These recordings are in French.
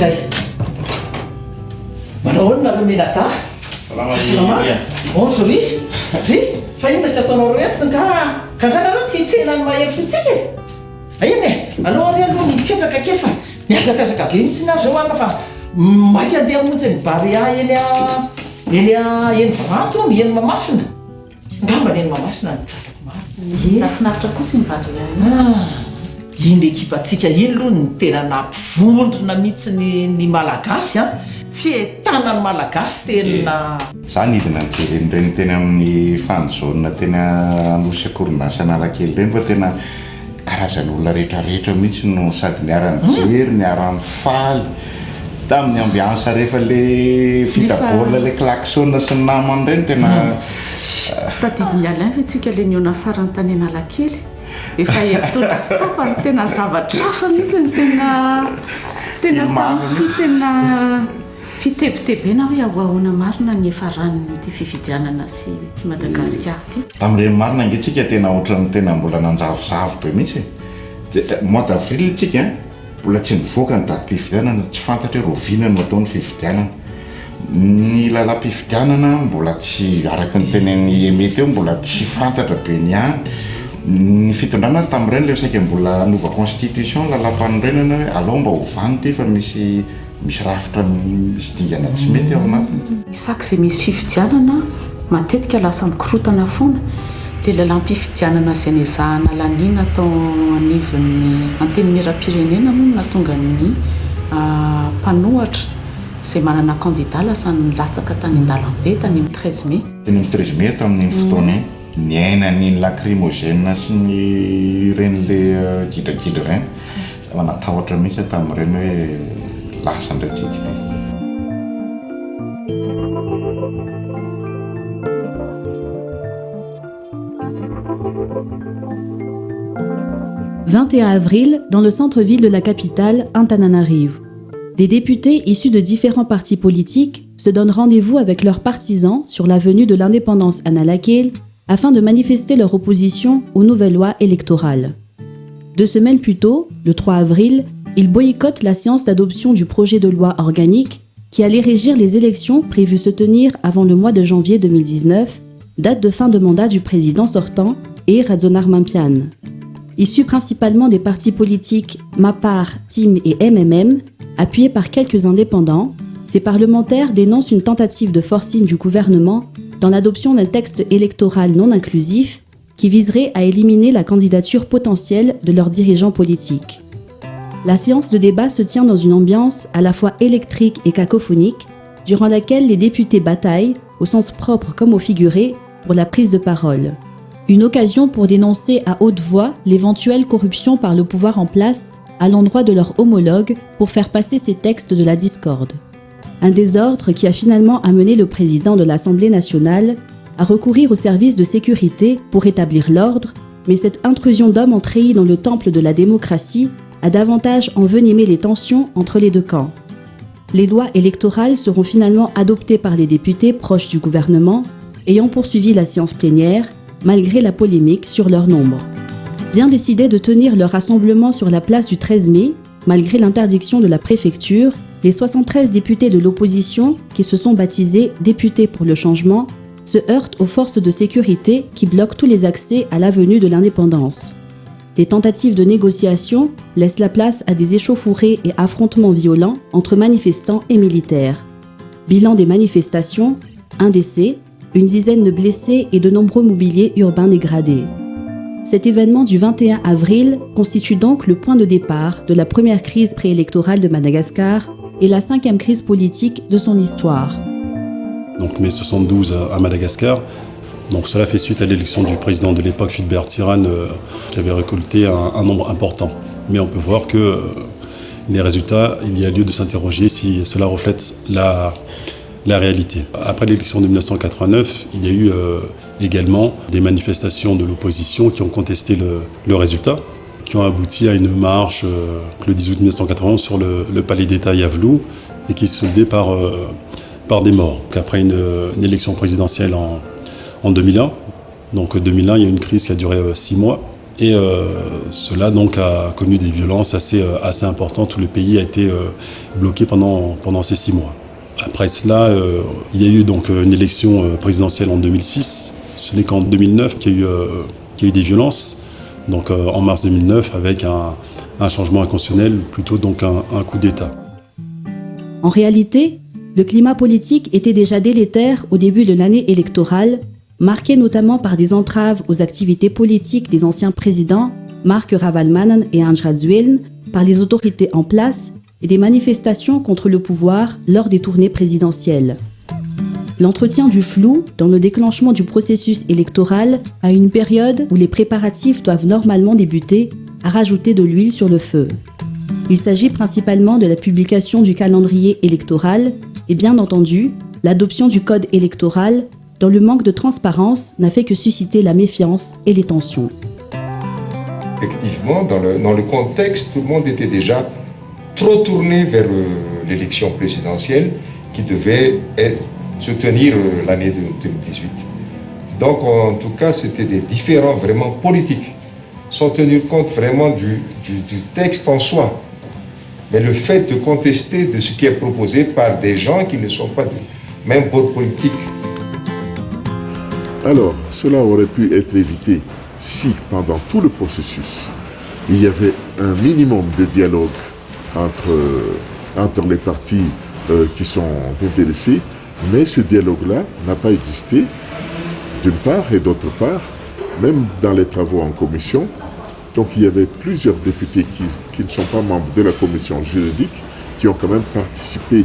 Zay. Manao ahoana nareo menata? Salama. Onzo misy. Zy, fa ino tsy ataonao reo eto ka nareo tsy tsena ny mahery fotsika. Aina e, alao ary aloha mipetraka kely fa miazakazaka be mihitsy na zao ana fa maika andeha hamonjy ny Barea eny Vato, eny Mahamasina. Ngamba eny Mahamasina ny tratrako maro. Nafinaritra kosa ny Barea. Iny ekipatsika iny aloha ny tena nampivondrona mihitsy ny malagasy a. Fientanany malagasy tena za nidina nijeren'ireny tena amin'ny fanjoana tena anosy akorinasa Analakely reny fa tena karazan'olona rehetrarehetra mihitsy no sady niara-nijery niara-ny faly tamin'ny ambiansa rehefa le vita baolina le klaxon sy ny namany reny tena tadidiny alain fa tsika le niona farany tany Analakely efa hetona sy tapany tena zavatra hafa mihitsy ny tena tamitsy tena fitebitebena hoe ahoana marina ny efa ranony ty fifidianana sy ty Madagasikara ty. Tamin'ireny marina angeitsika tena ohatrany tena mbola nanjavozavo be mihitsy. Mois d'avril tsika mbola tsy nivoaka ny datim-pifidianana, tsy fantatra hoe roviana no ataon'ny fifidianana. Ny lalam-pifidianana mbola tsy araka ny tenen'ny emety eo mbola tsy fantatra be niany. Ny fitondrana tamin'ireny le saika mbola nova constitution lalam-panorenana hoe alao mba hovany ty fa misy rafitra misy dingana tsy mety ao anatiny. Isaky izay misy fifidianana matetika lasa mikorotana foana. Le lalam-pifidianana izay niezahana laniana tao anivon'ny anteny miram-pirenena moa nahatonga ny mpanohatra izay manana candidat lasa nilatsaka tany an-dalambe tany amin'ny 13 mai. Teny amin'ny 13 mai tamin'ny fotoana ny aina ny lacrymogène sy ny reny le gidragidra reny manatahotra mihitsy tamin'ireny hoe lasa ndraiky ty. « 21 avril, dans le centre-ville de la capitale, Antananarivo. Des députés issus de différents partis politiques se donnent rendez-vous avec leurs partisans sur l'avenue de l'Indépendance Analakely afin de manifester leur opposition aux nouvelles lois électorales. 2 semaines plus tôt, le 3 avril, ils boycottent la séance d'adoption du projet de loi organique qui allait régir les élections prévues se tenir avant le mois de janvier 2019, date de fin de mandat du président sortant, et Radzonar Mampiane. Issus principalement des partis politiques MAPAR, TIM et MMM, appuyés par quelques indépendants, ces parlementaires dénoncent une tentative de forcing du gouvernement dans l'adoption d'un texte électoral non inclusif qui viserait à éliminer la candidature potentielle de leurs dirigeants politiques. La séance de débat se tient dans une ambiance à la fois électrique et cacophonique, durant laquelle les députés bataillent, au sens propre comme au figuré, pour la prise de parole. Une occasion pour dénoncer à haute voix l'éventuelle corruption par le pouvoir en place à l'endroit de leurs homologues pour faire passer ces textes de la discorde. Un désordre qui a finalement amené le président de l'Assemblée nationale à recourir aux services de sécurité pour établir l'ordre, mais cette intrusion d'hommes entrahis dans le temple de la démocratie a davantage envenimé les tensions entre les deux camps. Les lois électorales seront finalement adoptées par les députés proches du gouvernement, ayant poursuivi la séance plénière, malgré la polémique sur leur nombre. Bien décidés de tenir leur rassemblement sur la place du 13 mai, malgré l'interdiction de la préfecture, les 73 députés de l'opposition, qui se sont baptisés députés pour le changement, se heurtent aux forces de sécurité qui bloquent tous les accès à l'avenue de l'Indépendance. Les tentatives de négociation laissent la place à des échauffourées et affrontements violents entre manifestants et militaires. Bilan des manifestations, 1 décès, une dizaine de blessés et de nombreux mobiliers urbains dégradés. Cet événement du 21 avril constitue donc le point de départ de la première crise préélectorale de Madagascar et la 5e crise politique de son histoire. Donc mai 72 à Madagascar. Donc cela fait suite à l'élection du président de l'époque, Fulbert Tirane, qui avait récolté un nombre important. Mais on peut voir que les résultats, il y a lieu de s'interroger si cela reflète la réalité. Après l'élection de 1989, il y a eu également des manifestations de l'opposition qui ont contesté le résultat, qui ont abouti à une marche le 10 août 1991 sur le palais d'État Yavlou et qui se soldait par des morts. Après une élection présidentielle en 2001, donc 2001, il y a eu une crise qui a duré 6 mois Et cela donc a connu des violences assez importantes où le pays a été bloqué pendant ces 6 mois. Après cela, il y a eu donc une élection présidentielle en 2006. Ce n'est qu'en 2009 qu'il y a eu des violences. Donc en mars 2009 avec un changement inconstitutionnel, plutôt donc un coup d'État. En réalité, le climat politique était déjà délétère au début de l'année électorale, marqué notamment par des entraves aux activités politiques des anciens présidents Mark Ravalomanan et András Dzsúlin par les autorités en place et des manifestations contre le pouvoir lors des tournées présidentielles. L'entretien du flou dans le déclenchement du processus électoral à une période où les préparatifs doivent normalement débuter a rajouté de l'huile sur le feu. Il s'agit principalement de la publication du calendrier électoral et bien entendu l'adoption du code électoral dont le manque de transparence n'a fait que susciter la méfiance et les tensions. Effectivement, dans le contexte, tout le monde était déjà trop tourné vers l'élection présidentielle qui devait se tenir l'année de 2018. Donc, en tout cas, c'était des différends vraiment politiques, sans tenir compte vraiment du texte en soi. Mais le fait de contester de ce qui est proposé par des gens qui ne sont pas du même bord politique. Alors, cela aurait pu être évité si, pendant tout le processus, il y avait un minimum de dialogue entre les partis qui sont intéressés, mais ce dialogue-là n'a pas existé, d'une part, et d'autre part, même dans les travaux en commission. Donc il y avait plusieurs députés qui ne sont pas membres de la commission juridique, qui ont quand même participé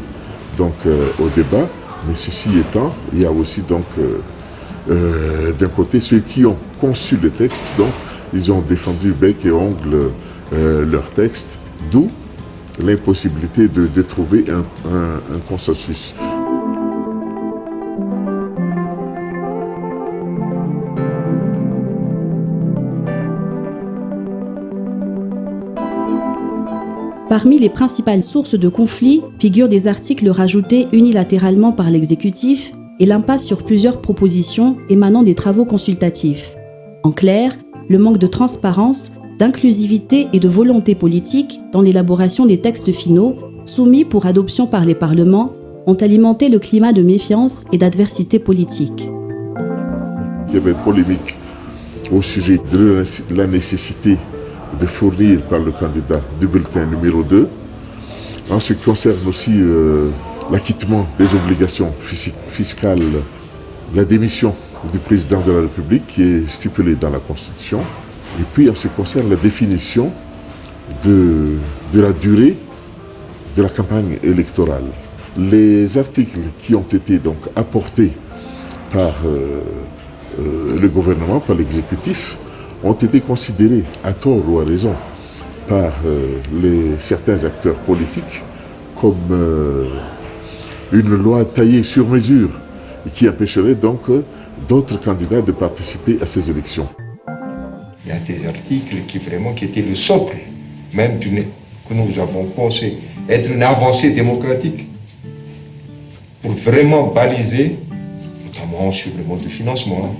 donc, au débat, mais ceci étant, il y a aussi donc d'un côté ceux qui ont conçu le texte, donc ils ont défendu bec et ongle leur texte, d'où l'impossibilité de trouver un consensus. Parmi les principales sources de conflits figurent des articles rajoutés unilatéralement par l'exécutif et l'impasse sur plusieurs propositions émanant des travaux consultatifs. En clair, le manque de transparence, d'inclusivité et de volonté politique dans l'élaboration des textes finaux soumis pour adoption par les parlements ont alimenté le climat de méfiance et d'adversité politique. Il y avait polémique au sujet de la nécessité de fournir par le candidat du bulletin numéro 2. En ce qui concerne aussi l'acquittement des obligations fiscales, la démission du président de la République qui est stipulée dans la Constitution. Et puis en ce qui concerne la définition de la durée de la campagne électorale. Les articles qui ont été donc apportés par le gouvernement, par l'exécutif, ont été considérés, à tort ou à raison, par certains acteurs politiques comme une loi taillée sur mesure et qui empêcherait donc d'autres candidats de participer à ces élections. Il y a des articles qui étaient le socle, même que nous avons pensé être une avancée démocratique pour vraiment baliser, notamment sur le mode de financement,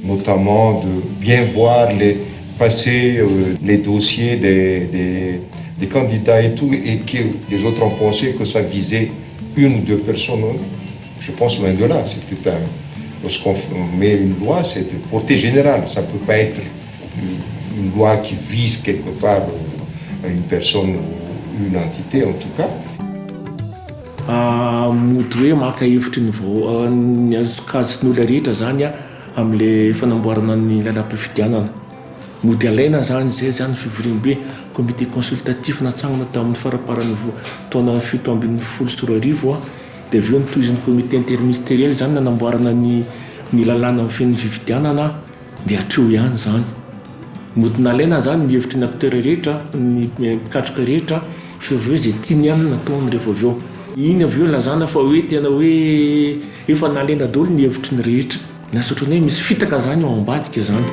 notamment de bien voir passer les dossiers des candidats et tout, et que les autres ont pensé que ça visait une ou deux personnes. Je pense loin de là. Lorsqu'on met une loi, c'est de portée générale. Ça ne peut pas être une loi qui vise quelque part une personne ou une entité en tout cas. Mody hoe maka hevitry ny azokazon'olona rehetra zany amin'le fanamboarana ny lalam-pifidianana. Mody alaina zany zay zany fivoriam-be comité consultatif natsangana tamin'ny faraparan'ny taona 7/20 dia avy eo nitoizan'ny comité interministériel zany nanamboarana ny lalàna amin'ny fen'ny fifidianana dia hatreo ihany zany. Mody nalaina zany ny hevitry ny acteur rehetra, ny mikatroka rehetra, fa avy eo zay tiany ihany nataony rehefa avy eo. Iny avy eo lazana fa hoe tena hoe efa nalaina daholo ny hevitry ny rehetra. Nasaotrany hoe misy fitaka zany ao ambadika zany.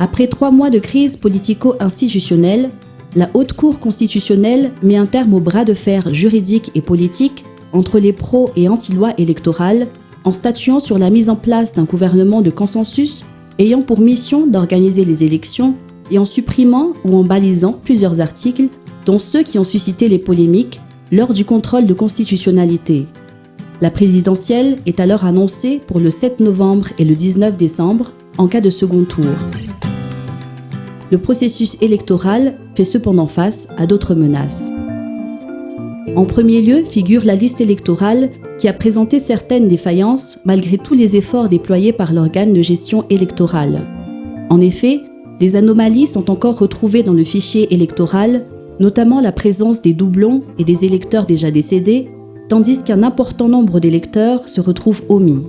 Après 3 mois de crise politico-institutionnelle, la Haute Cour constitutionnelle met un terme au bras de fer juridique et politique entre les pro- et anti-lois électorales en statuant sur la mise en place d'un gouvernement de consensus ayant pour mission d'organiser les élections et en supprimant ou en balisant plusieurs articles, dont ceux qui ont suscité les polémiques lors du contrôle de constitutionnalité. La présidentielle est alors annoncée pour le 7 novembre et le 19 décembre en cas de second tour. Le processus électoral fait cependant face à d'autres menaces. En premier lieu figure la liste électorale qui a présenté certaines défaillances malgré tous les efforts déployés par l'organe de gestion électorale. En effet, des anomalies sont encore retrouvées dans le fichier électoral, notamment la présence des doublons et des électeurs déjà décédés, tandis qu'un important nombre d'électeurs se retrouvent omis.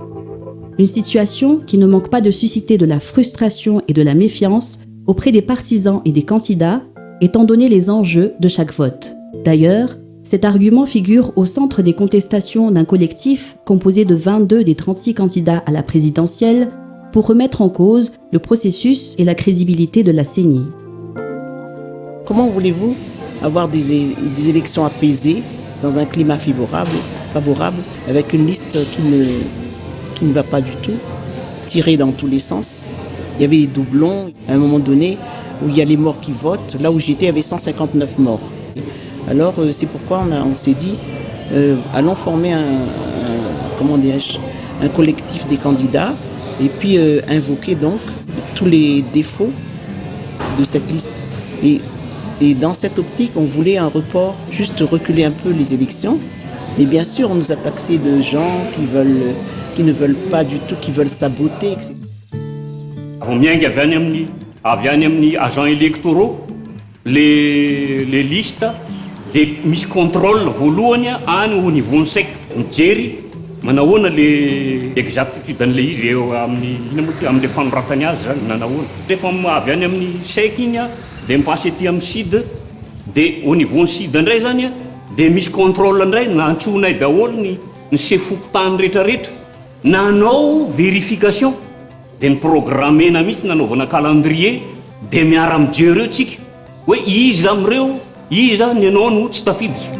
Une situation qui ne manque pas de susciter de la frustration et de la méfiance auprès des partisans et des candidats, étant donné les enjeux de chaque vote. D'ailleurs, cet argument figure au centre des contestations d'un collectif composé de 22 des 36 candidats à la présidentielle pour remettre en cause le processus et la crédibilité de la CENI. Comment voulez-vous avoir des élections apaisées dans un climat favorable avec une liste qui ne va pas du tout, tirée dans tous les sens? Il y avait des doublons à un moment donné où il y a les morts qui votent. Là où j'étais, il y avait 159 morts. Alors c'est pourquoi on s'est dit, allons former un collectif des candidats et puis invoquer donc tous les défauts de cette liste. Et dans cette optique, on voulait un report, juste reculer un peu les élections. Mais bien sûr, on nous a taxé de gens qui ne veulent pas du tout, qui veulent saboter, etc. Avy any amin'ny agents électoraux les listes dia misy contrôle voalohany any ho nivonsec mijery manahoana le exactitude an'le izy eo amin'le fanoratany azy zany nanahoana rehefa avy any amin'ny sec igny dia mipasy ety amin'ny side dia au niveau ny side indray zany dia misy contrôle indray nantsonay daholo ny sefokotany rehetrarehetra nanao vérification dia nyprogrammena mihitsy nanaovana calendrier dia miara mijereo tsika hoe iza am'ireo iza ny anao no tsy tafiditra.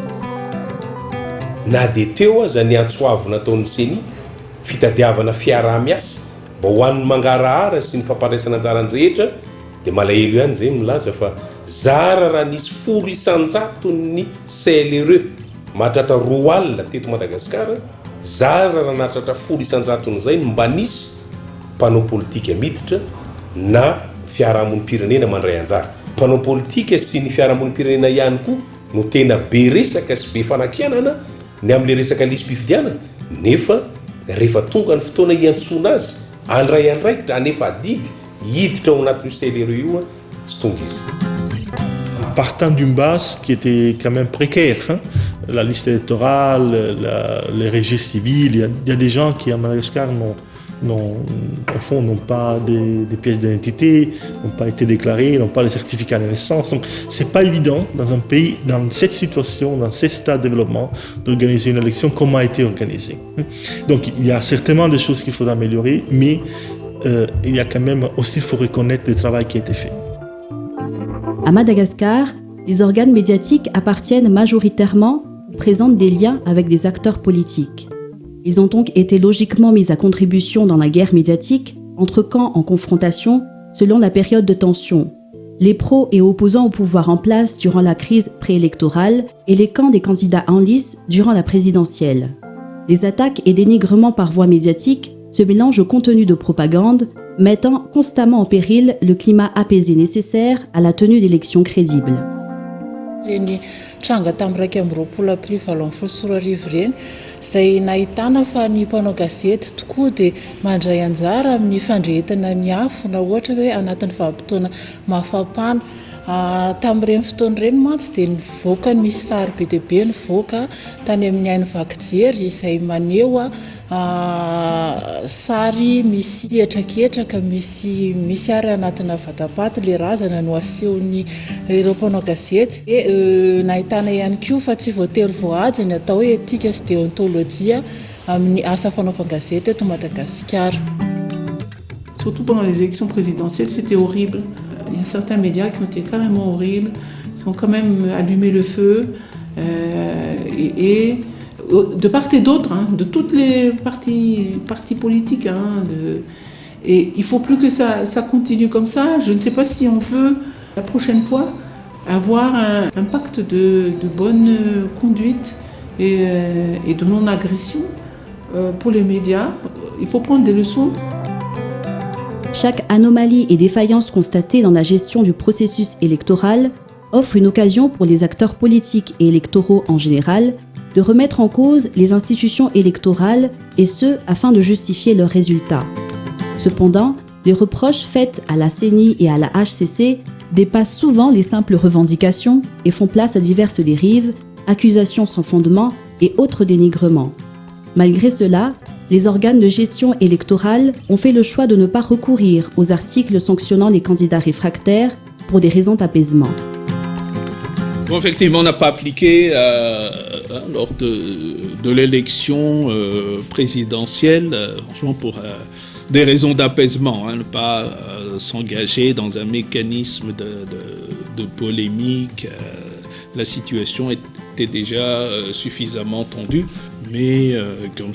Na dia teo aza ny antsoavo nataon'ny CENI fitadiavana fiaraha-miasa mba ho an'ny mangarahara sy ny famparasana anjarany rehetra dia malahelo ihany zay milaza fa zara raha nisy 100 ny CLRE mahatratra 2 alina teto Madagasikara, zara raha nahatratra 100 zay mba nisy mpanao politika miditra na fiarahamonim-pirenena mandray anjara. Mpanao politika sy ny fiarahamonim-pirenena ihany koa no tena be resaka sy be fanakianana ny amin'le resaka lisam-pifidianana, nefa rehefa tonga ny fotoana iantsona azy andray andraikitra anefa adidy hiditra ao anatin'io CLRE io tsy tonga izy. Partant d'une base qui était quand même précaire, la liste électorale, les registres civils, il y a des gens qui à Madagascar au fond, n'ont pas des pièces d'identité, n'ont pas été déclarés, n'ont pas les certificats de naissance. Donc, c'est pas évident dans un pays, dans cette situation, dans ce stade de développement, d'organiser une élection comme a été organisée. Donc, il y a certainement des choses qu'il faudra améliorer, mais il y a quand même aussi, il faut reconnaître le travail qui a été fait. À Madagascar, les organes médiatiques appartiennent majoritairement ou présentent des liens avec des acteurs politiques. Ils ont donc été logiquement mis à contribution dans la guerre médiatique entre camps en confrontation selon la période de tension. Les pros et opposants au pouvoir en place durant la crise préélectorale et les camps des candidats en lice durant la présidentielle. Les attaques et dénigrements par voie médiatique se mélangent au contenu de propagande, mettant constamment en péril le climat apaisé nécessaire à la tenue d'élections crédibles. Tranga tamin'ny 20 aprily 24 reny izay nahitana fa ny mpanao gazety tokoa dia mandray anjara amin'ny fandrehetana ny afo na ohatra hoe anatin'ny vanim-potoana mafampana. Tamin'ireny fotoana ireny mantsy dia nivoaka ny misy sary be dia be nivoaka tany amin'ny Ainy Vakijery izay maneho sary misy ketraketraka misy ary anatina vatapaty le razana no asehony ireo mpanao gazety. Nahitana ihany koa fa tsy voatery voahaja ny atao hoe éthique sy déontologie amin'ny asa fanaovan-gazety eto Madagasikara. Surtout pendant les élections présidentielles, c'était horrible. Il y a certains médias qui ont été carrément horribles, qui ont quand même allumé le feu. Et de part et d'autre, de toutes les partis politiques, Et il ne faut plus que ça continue comme ça. Je ne sais pas si on peut, la prochaine fois, avoir un pacte de bonne conduite et de non-agression pour les médias. Il faut prendre des leçons. Chaque anomalie et défaillance constatée dans la gestion du processus électoral offre une occasion pour les acteurs politiques et électoraux en général de remettre en cause les institutions électorales, et ce, afin de justifier leurs résultats. Cependant, les reproches faits à la CENI et à la HCC dépassent souvent les simples revendications et font place à diverses dérives, accusations sans fondement et autres dénigrements. Malgré cela, les organes de gestion électorale ont fait le choix de ne pas recourir aux articles sanctionnant les candidats réfractaires pour des raisons d'apaisement. Bon, effectivement, on n'a pas appliqué lors de l'élection présidentielle, franchement pour des raisons d'apaisement, ne pas s'engager dans un mécanisme de polémique. La situation était déjà suffisamment tendue, mais comme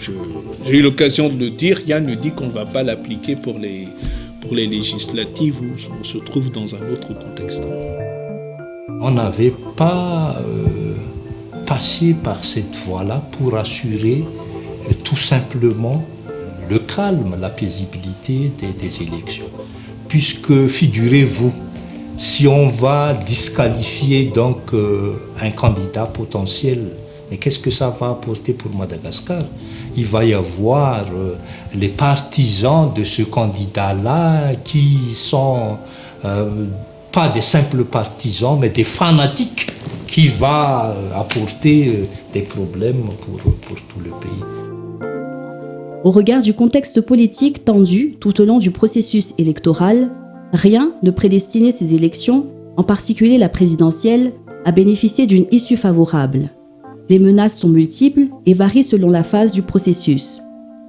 j'ai eu l'occasion de le dire, rien ne dit qu'on ne va pas l'appliquer pour les législatives où on se trouve dans un autre contexte. On n'avait pas passé par cette voie-là pour assurer tout simplement le calme, la paisibilité des élections. Puisque, figurez-vous, si on va disqualifier donc un candidat potentiel, mais qu'est-ce que ça va apporter pour Madagascar? Il va y avoir les partisans de ce candidat-là qui sont pas des simples partisans, mais des fanatiques qui va apporter des problèmes pour tout le pays. Au regard du contexte politique tendu tout au long du processus électoral, rien ne prédestinait ces élections, en particulier la présidentielle, à bénéficier d'une issue favorable. Les menaces sont multiples et varient selon la phase du processus.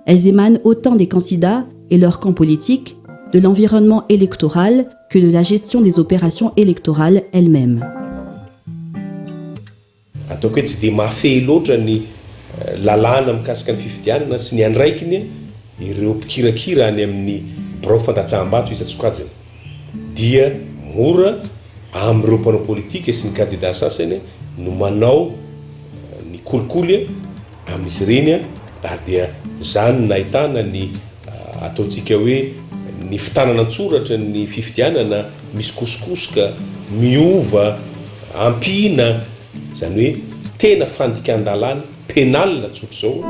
Elles émanent autant des candidats et leur camp politique, de l'environnement électoral que de la gestion des opérations électorales elles-mêmes. Ataoko hoe tsy dia mahafehy loatra ny lalàna mikasika ny fifidianana sy ny andraikiny ireo mpikirakira any amin'ny birao fandatsaham-bato isa-tsokajiny dia mora amin'ireo mpanao politika sy ny kandida sasany no manao ny kolikoly amin'izy ireny ary dia zany nahitana ny ataontsika hoe ny fitanana an-tsoratra ny fifidianana misy kosokosoka miova ampina zany hoe tena fandikan-dalàna pénal tsotra zao.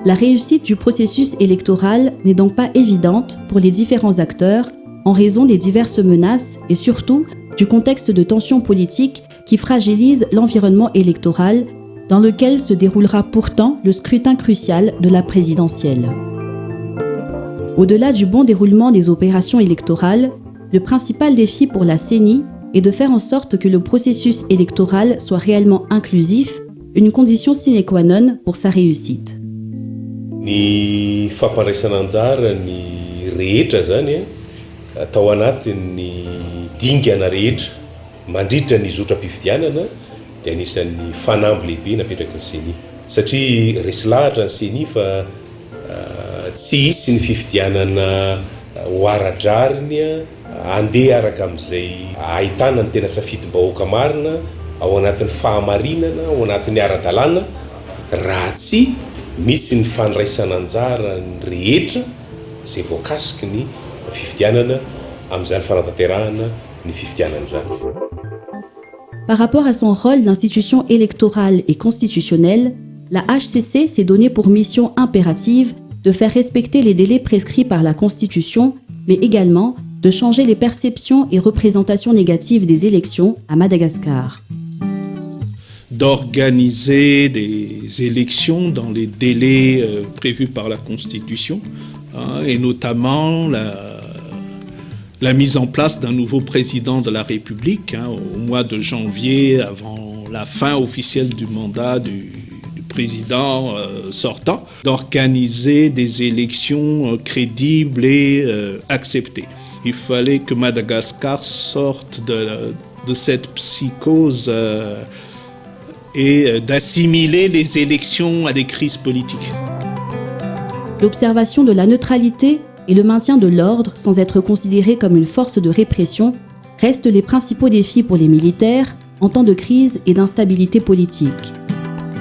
La réussite du processus électoral n'est donc pas évidente pour les différents acteurs en raison des diverses menaces et surtout du contexte de tension politique qui fragilise l'environnement électoral dans lequel se déroulera pourtant le scrutin crucial de la présidentielle. Au-delà du bon déroulement des opérations électorales, le principal défi pour la CENI est de faire en sorte que le processus électoral soit réellement inclusif, une condition sine qua non pour sa réussite. Ny fampandraisana anjara ny rehetra zany atao anatin'ny dingana rehetra mandritra ny zotra-pifidianana dia anisan'ny fanamby lehibe napetraka ny CENI satria resy lahatra ny CENI fa tsy hisy ny fifidianana ho ara-drariny andeha araka amin'izay ahitana ny tena safidim-bahoaka marina ao anatin'ny fahamarinana ao anatin'ny ara-dalàna raha tsy misy ny fandraisana anjara ny rehetra izay voakasiky ny fifidianana amin'izany fanatanterahana ny fifidianan'izany. Par rapport à son rôle d'institution électorale et constitutionnelle, la HCC s'est donnée pour mission impérative de faire respecter les délais prescrits par la Constitution, mais également de changer les perceptions et représentations négatives des élections à Madagascar. D'organiser des élections dans les délais prévus par la Constitution, et notamment la mise en place d'un nouveau président de la République au mois de janvier, avant la fin officielle du mandat du président sortant, d'organiser des élections crédibles et acceptées. Il fallait que Madagascar sorte de cette psychose et d'assimiler les élections à des crises politiques. L'observation de la neutralité et le maintien de l'ordre sans être considéré comme une force de répression restent les principaux défis pour les militaires en temps de crise et d'instabilité politique.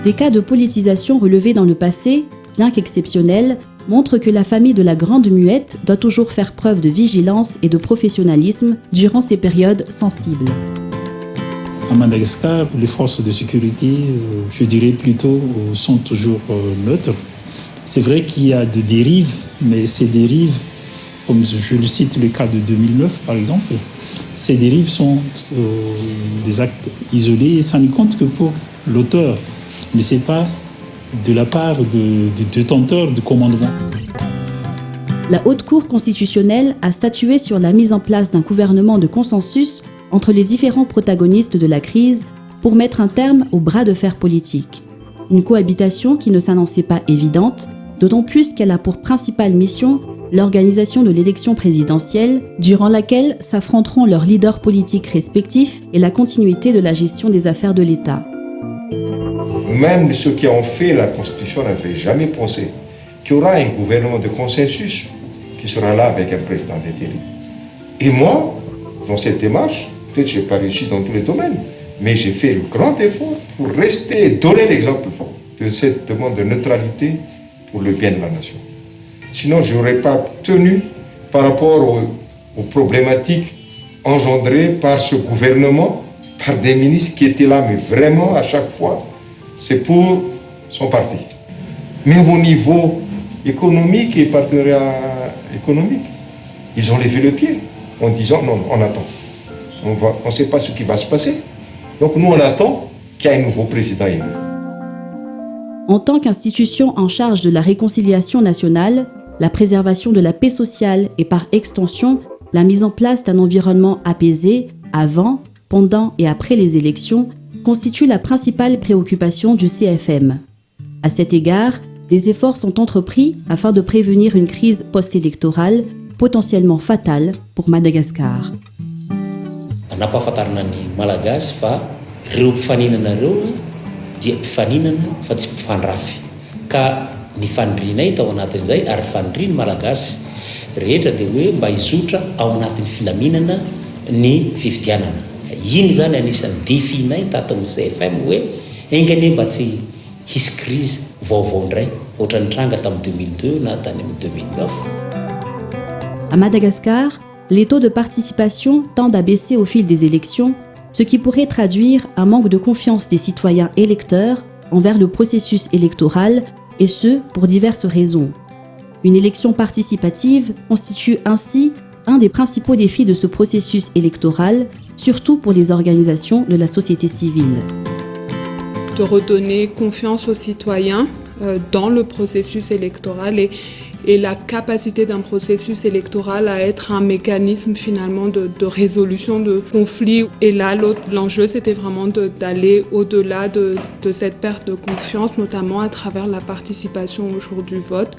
Des cas de politisation relevés dans le passé, bien qu'exceptionnels, montrent que la famille de la Grande Muette doit toujours faire preuve de vigilance et de professionnalisme durant ces périodes sensibles. À Madagascar, les forces de sécurité, je dirais plutôt, sont toujours neutres. C'est vrai qu'il y a des dérives, mais ces dérives, comme je le cite le cas de 2009 par exemple, ces dérives sont des actes isolés et ça ne compte que pour l'auteur, mais ce n'est pas de la part de détenteurs de commandement. La Haute Cour constitutionnelle a statué sur la mise en place d'un gouvernement de consensus entre les différents protagonistes de la crise pour mettre un terme au bras de fer politique. Une cohabitation qui ne s'annonçait pas évidente, d'autant plus qu'elle a pour principale mission l'organisation de l'élection présidentielle, durant laquelle s'affronteront leurs leaders politiques respectifs et la continuité de la gestion des affaires de l'État. Même ceux qui ont fait la Constitution n'avaient jamais pensé qu'il y aura un gouvernement de consensus qui sera là avec un président d'intérim. Et moi, dans cette démarche, peut-être que je n'ai pas réussi dans tous les domaines, mais j'ai fait le grand effort pour rester et donner l'exemple de cette demande de neutralité pour le bien de la nation. Sinon, je n'aurais pas tenu par rapport aux problématiques engendrées par ce gouvernement, par des ministres qui étaient là, mais vraiment à chaque fois, c'est pour son parti. Mais au niveau économique et partenariat économique, ils ont levé le pied en disant non, on attend. On ne sait pas ce qui va se passer. Donc nous, on attend qu'il y ait un nouveau président élu. En tant qu'institution en charge de la réconciliation nationale, la préservation de la paix sociale et par extension, la mise en place d'un environnement apaisé avant, pendant et après les élections constitue la principale préoccupation du CFM. À cet égard, des efforts sont entrepris afin de prévenir une crise post-électorale potentiellement fatale pour Madagascar. Nampahafantarana ny malagasy fa ireo mpifaninana ireo dia mpifaninana fa tsy mpifandrafy ka ny fanindrinay tao anatin'izay ary fanindriny malagasy rehetra dia hoe mba hizotra ao anatin'ny filaminana ny fifidianana. Iny zany anisan'ny définay tato amin'ny CFM hoe engany mba tsy hisy crise vaovao indray ohatra ny tranga tamin'ny 2002 na tany amin'ny 2009. À Madagascar, les taux de participation tendent à baisser au fil des élections, ce qui pourrait traduire un manque de confiance des citoyens électeurs envers le processus électoral, et ce, pour diverses raisons. Une élection participative constitue ainsi un des principaux défis de ce processus électoral, surtout pour les organisations de la société civile. De redonner confiance aux citoyens dans le processus électoral et la capacité d'un processus électoral à être un mécanisme finalement de résolution de conflits. Et là, l'enjeu, c'était vraiment d'aller au-delà de cette perte de confiance, notamment à travers la participation au jour du vote,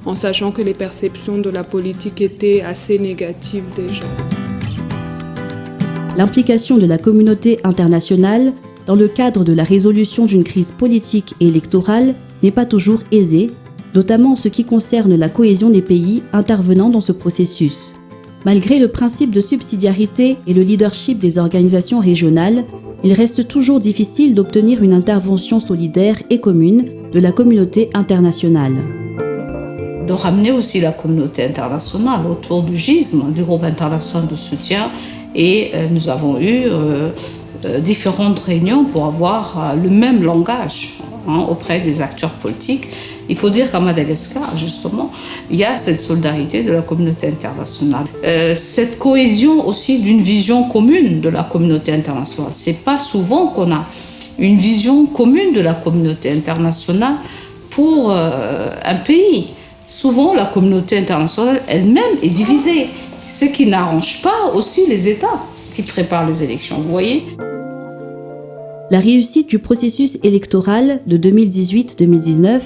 en sachant que les perceptions de la politique étaient assez négatives déjà. L'implication de la communauté internationale dans le cadre de la résolution d'une crise politique et électorale n'est pas toujours aisée, notamment en ce qui concerne la cohésion des pays intervenant dans ce processus. Malgré le principe de subsidiarité et le leadership des organisations régionales, il reste toujours difficile d'obtenir une intervention solidaire et commune de la communauté internationale. De ramener aussi la communauté internationale autour du GISM, du groupe international de soutien, et nous avons eu différentes réunions pour avoir le même langage auprès des acteurs politiques. Il faut dire qu'à Madagascar, justement, il y a cette solidarité de la communauté internationale. Cette cohésion aussi d'une vision commune de la communauté internationale. C'est pas souvent qu'on a une vision commune de la communauté internationale pour un pays. Souvent, la communauté internationale elle-même est divisée, ce qui n'arrange pas aussi les États qui préparent les élections. Vous voyez ? La réussite du processus électoral de 2018-2019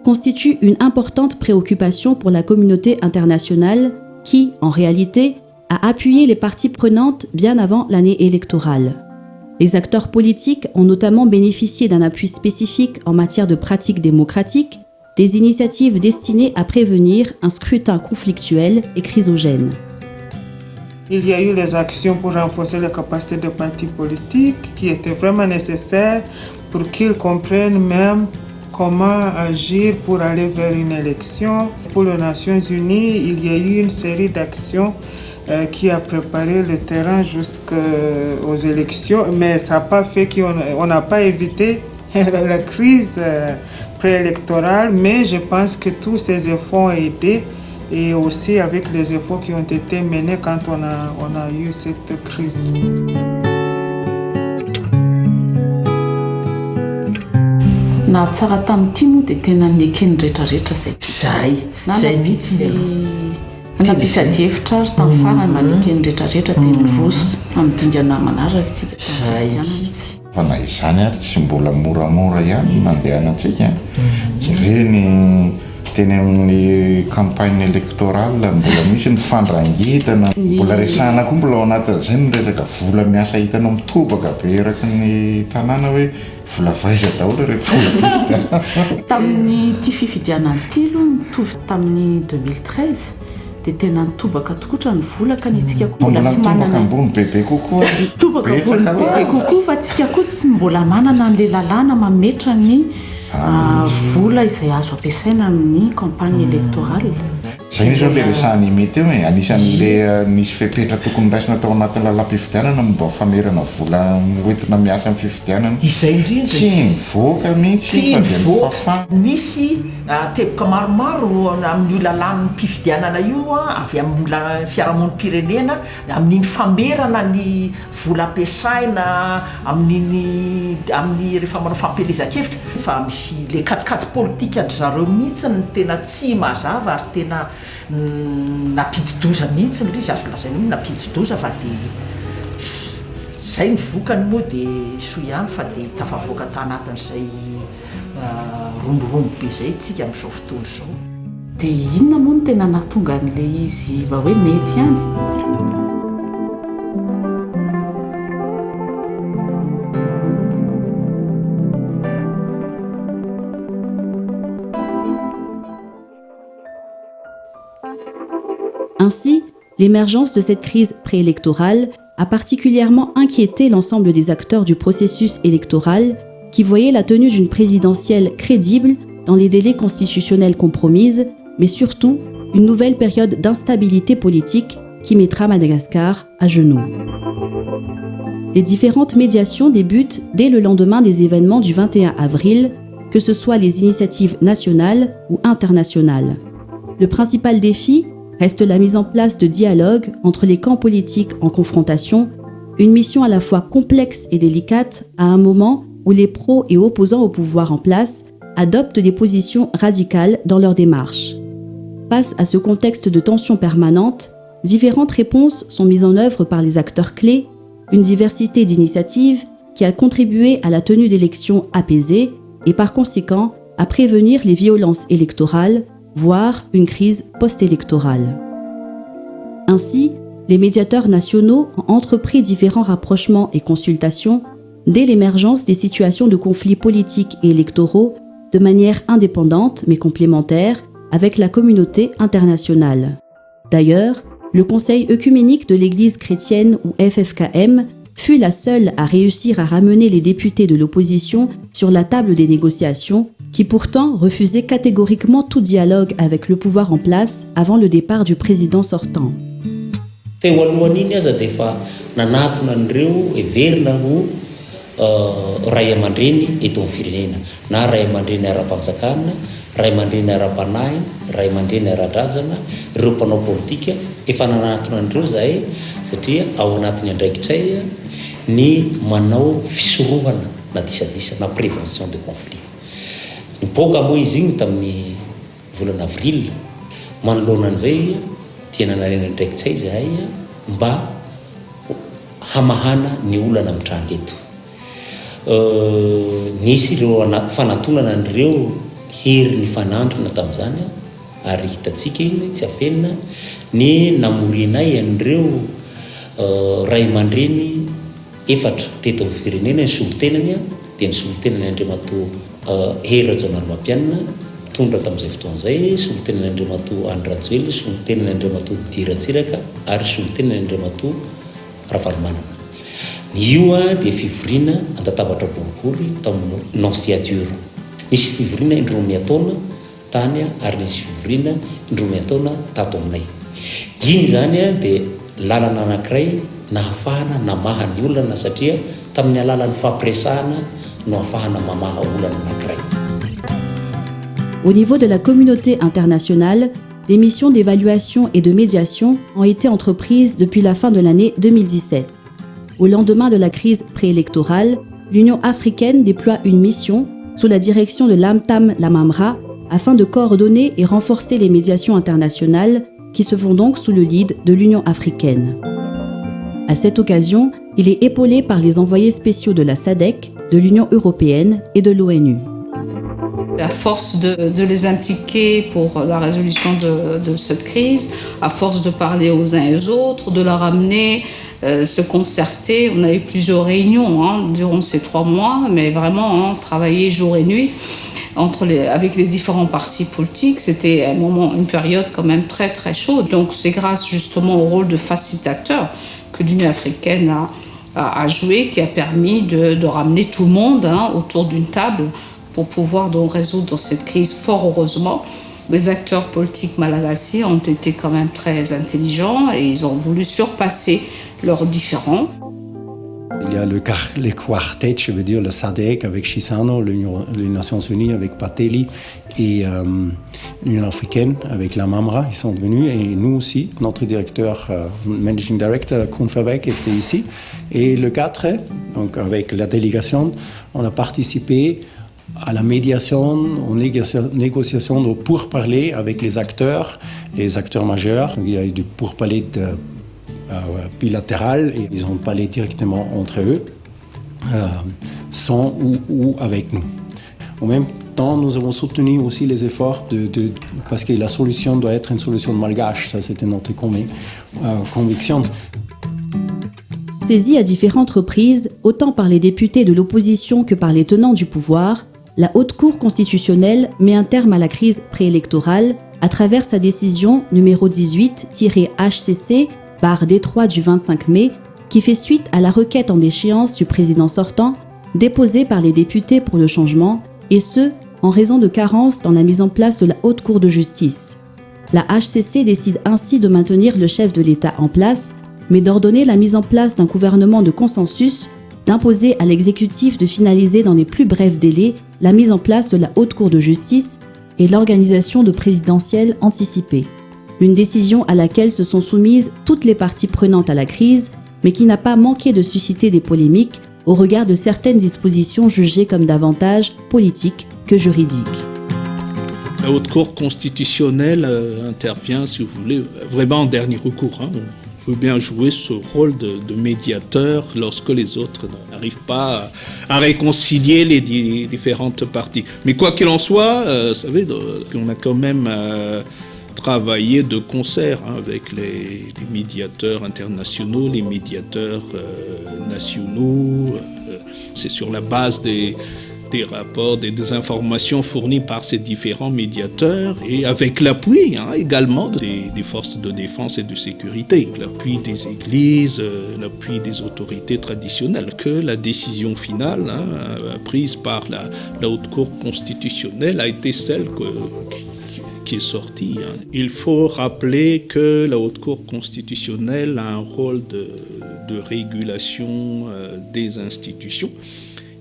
constitue une importante préoccupation pour la communauté internationale qui, en réalité, a appuyé les parties prenantes bien avant l'année électorale. Les acteurs politiques ont notamment bénéficié d'un appui spécifique en matière de pratiques démocratiques, des initiatives destinées à prévenir un scrutin conflictuel et chrysogène. Il y a eu les actions pour renforcer les capacités des partis politiques qui étaient vraiment nécessaires pour qu'ils comprennent même comment agir pour aller vers une élection. Pour les Nations Unies, il y a eu une série d'actions qui a préparé le terrain jusqu'aux élections, mais ça n'a pas fait qu'on n'a pas évité la crise préélectorale, mais je pense que tous ces efforts ont aidé, et aussi avec les efforts qui ont été menés quand on a eu cette crise. Na tsara tamin'ity moa dia tena niekeny rehetrarehetra zay zay mihitsy nampisady hevitra ary tamin'ny farany manekeny rehetrarehetra dia nivoso amin'ny dingana manaraka isika zay mihitsy fa na izany ary tsy mbola moramora ihany mandehanantsika jereny teny amin'ny campagne électorale mbola misy ny fandrangitana mbola resahana koa mbola ao anatin'izay ny resaka vola miasa hitanao mitobaka be eraky ny tanàna hoe vola vaiza daholo rehefa vola tamin'ny ty fifidianany ty aloha mitovy tamin'ny 2013 dia tena nitobaka tokotra ny vola kanitsika koa mbola tsy manana ambony bebe kokoa tobaka ambony bebe kokoa fa tsika koa tsy mbola manana an'le lalàna mametra ny vola izay azo ampiasaina amin'ny campagne électorale. Zay zao le resahany mety eo e, anisan'le nisy fepetra tokony raisina tao anatin'ny lalam-pifidianana momba famerana vola hoentina miasa amin'ny fifidianana. Izay indrindra tsy mivoaka mihitsy fa dia mifafa. Misy teboka maromaro amin'ny lalàn'ny mpifidianana io avy amin'ny fiarahamonim-pirenena amin'ny famerana ny vola ampiasaina amin'ny rehefa manao fampelezan-kevitra fa misy le katikatsy politika andry zareo mihitsy ny tena tsy mazava ary tena napidi-doza mihitsy ny izy azo lazaina hoe napidi-doza fa dia zay mivokany moa dia soa ihany fa dia tafavoaka tanatin'izay romborombo be zay tsika amin'izao fotoana izao. Dia inona moa no tena nahatonga an'ilay izy mba hoe mety ihany? Ainsi, l'émergence de cette crise préélectorale a particulièrement inquiété l'ensemble des acteurs du processus électoral qui voyaient la tenue d'une présidentielle crédible dans les délais constitutionnels compromises, mais surtout une nouvelle période d'instabilité politique qui mettra Madagascar à genoux. Les différentes médiations débutent dès le lendemain des événements du 21 avril, que ce soit les initiatives nationales ou internationales. Le principal défi reste la mise en place de dialogues entre les camps politiques en confrontation, une mission à la fois complexe et délicate à un moment où les pros et opposants au pouvoir en place adoptent des positions radicales dans leur démarche. Face à ce contexte de tension permanente, différentes réponses sont mises en œuvre par les acteurs clés, une diversité d'initiatives qui a contribué à la tenue d'élections apaisées et par conséquent à prévenir les violences électorales, voire une crise post-électorale. Ainsi, les médiateurs nationaux ont entrepris différents rapprochements et consultations dès l'émergence des situations de conflits politiques et électoraux de manière indépendante mais complémentaire avec la communauté internationale. D'ailleurs, le Conseil œcuménique de l'Église chrétienne ou FFKM fut la seule à réussir à ramener les députés de l'opposition sur la table des négociations qui pourtant refusait catégoriquement tout dialogue avec le pouvoir en place avant le départ du président sortant. Teo alohan'iny aza dia efa nanatona an'ireo heverina ho ray aman-dreny eto amin'ny firenena na ray aman-dreny ara-panjakana, ray aman-dreny ara-panahy, ray aman-dreny ara-drazana, ireo mpanao politika efa nanatona an'ireo zahay satria ao anatin'ny andraikitray ny manao fisorohana na disadisa na prévention de conflit. Nipoka moa izy igny tamin'ny volana avril manoloana an'izay dia nanarena andraikitsay zahay mba hamahana ny olana amin'ny tranga eto. Nisy ireo fanatonana an'ireo hery ny fanandrana tamin'izany ary hitantsika iny tsy avenina ny namorinay an'ireo ray aman-dreny efatra teto amin'ny firenena ny solotenany dia ny solotenany Andriamatoa Hera Jaonaromampianina tondra tamin'izay fotoan'izay, solotenany Andriamatoa Andry Rajoelina, solotenany Andriamatoa Dira Tsiraka ary solotenany Andriamatoa Ravalomanana. Io dia fivoriana andatabatra boribory tamin'ny Nonciature. Nisy fivoriana indroa taona tany ary nisy fivoriana indroa taona tato aminay. Iny zany dia lalana anankiray nahafahana namaha ny olana satria tamin'ny alalan'ny fampiresahana no ahafahana mamaha olana anankiray. Au niveau de la communauté internationale, des missions d'évaluation et de médiation ont été entreprises depuis la fin de l'année 2017. Au lendemain de la crise préélectorale, l'Union africaine déploie une mission sous la direction de l'AMTAM Lamamra afin de coordonner et renforcer les médiations internationales qui se font donc sous le lead de l'Union africaine. À cette occasion, il est épaulé par les envoyés spéciaux de la SADC, de l'Union européenne et de l'ONU. À force de les impliquer pour la résolution de cette crise, à force de parler aux uns et aux autres, de leur amener, se concerter, on a eu plusieurs réunions durant ces 3 mois, mais vraiment travailler jour et nuit avec les différents partis politiques. C'était un moment, une période quand même très très chaude. Donc c'est grâce justement au rôle de facilitateur que l'Union africaine a joué, qui a permis de ramener tout le monde autour d'une table pour pouvoir donc résoudre cette crise. Fort heureusement, les acteurs politiques malagasy ont été quand même très intelligents et ils ont voulu surpasser leurs différends. Il y a le quartet, je veux dire le SADC avec Chissano, les Nations Unies avec Pateli et l'Union africaine avec la Mamra, ils sont venus, et nous aussi, notre directeur, Managing Director, Koen Verwijk était ici. Et le 4, donc avec la délégation, on a participé à la médiation, aux négociations de pourparlers avec les acteurs majeurs. Il y a eu du pourparlers bilatéral et ils ont parlé directement entre eux, sans ou avec nous. En même temps, nous avons soutenu aussi les efforts parce que la solution doit être une solution malgache, ça c'était notre conviction. Saisie à différentes reprises, autant par les députés de l'opposition que par les tenants du pouvoir, la Haute Cour constitutionnelle met un terme à la crise préélectorale à travers sa décision numéro 18-HCC/Détroit du 25 mai, qui fait suite à la requête en déchéance du président sortant, déposée par les députés pour le changement, et ce, en raison de carences dans la mise en place de la Haute Cour de justice. La HCC décide ainsi de maintenir le chef de l'État en place, mais d'ordonner la mise en place d'un gouvernement de consensus, d'imposer à l'exécutif de finaliser dans les plus brefs délais la mise en place de la Haute Cour de justice et l'organisation de présidentielles anticipées. Une décision à laquelle se sont soumises toutes les parties prenantes à la crise, mais qui n'a pas manqué de susciter des polémiques au regard de certaines dispositions jugées comme davantage politiques que juridiques. La Haute Cour constitutionnelle intervient, si vous voulez, vraiment en dernier recours. Il faut bien jouer ce rôle de médiateur lorsque les autres n'arrivent pas à réconcilier les différentes parties. Mais quoi qu'il en soit, vous savez, on a quand même travaillé de concert avec les médiateurs internationaux, les médiateurs nationaux. C'est sur la base des rapports, des informations fournies par ces différents médiateurs et avec l'appui également des forces de défense et de sécurité, l'appui des églises, l'appui des autorités traditionnelles, que la décision finale prise par la Haute Cour constitutionnelle a été celle qui est sortie. Il faut rappeler que la Haute Cour constitutionnelle a un rôle de régulation des institutions.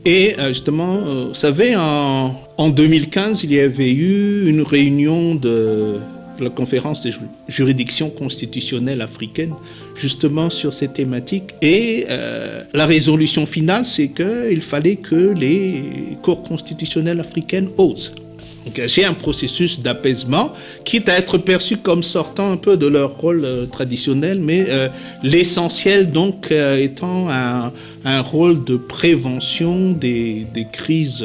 Et justement, vous savez, en 2015, il y avait eu une réunion de la conférence des juridictions constitutionnelles africaines, justement sur ces thématiques. Et la résolution finale, c'est qu'il fallait que les cours constitutionnelles africaines osent. engager un processus d'apaisement, quitte à être perçu comme sortant un peu de leur rôle traditionnel, mais l'essentiel donc étant un rôle de prévention des crises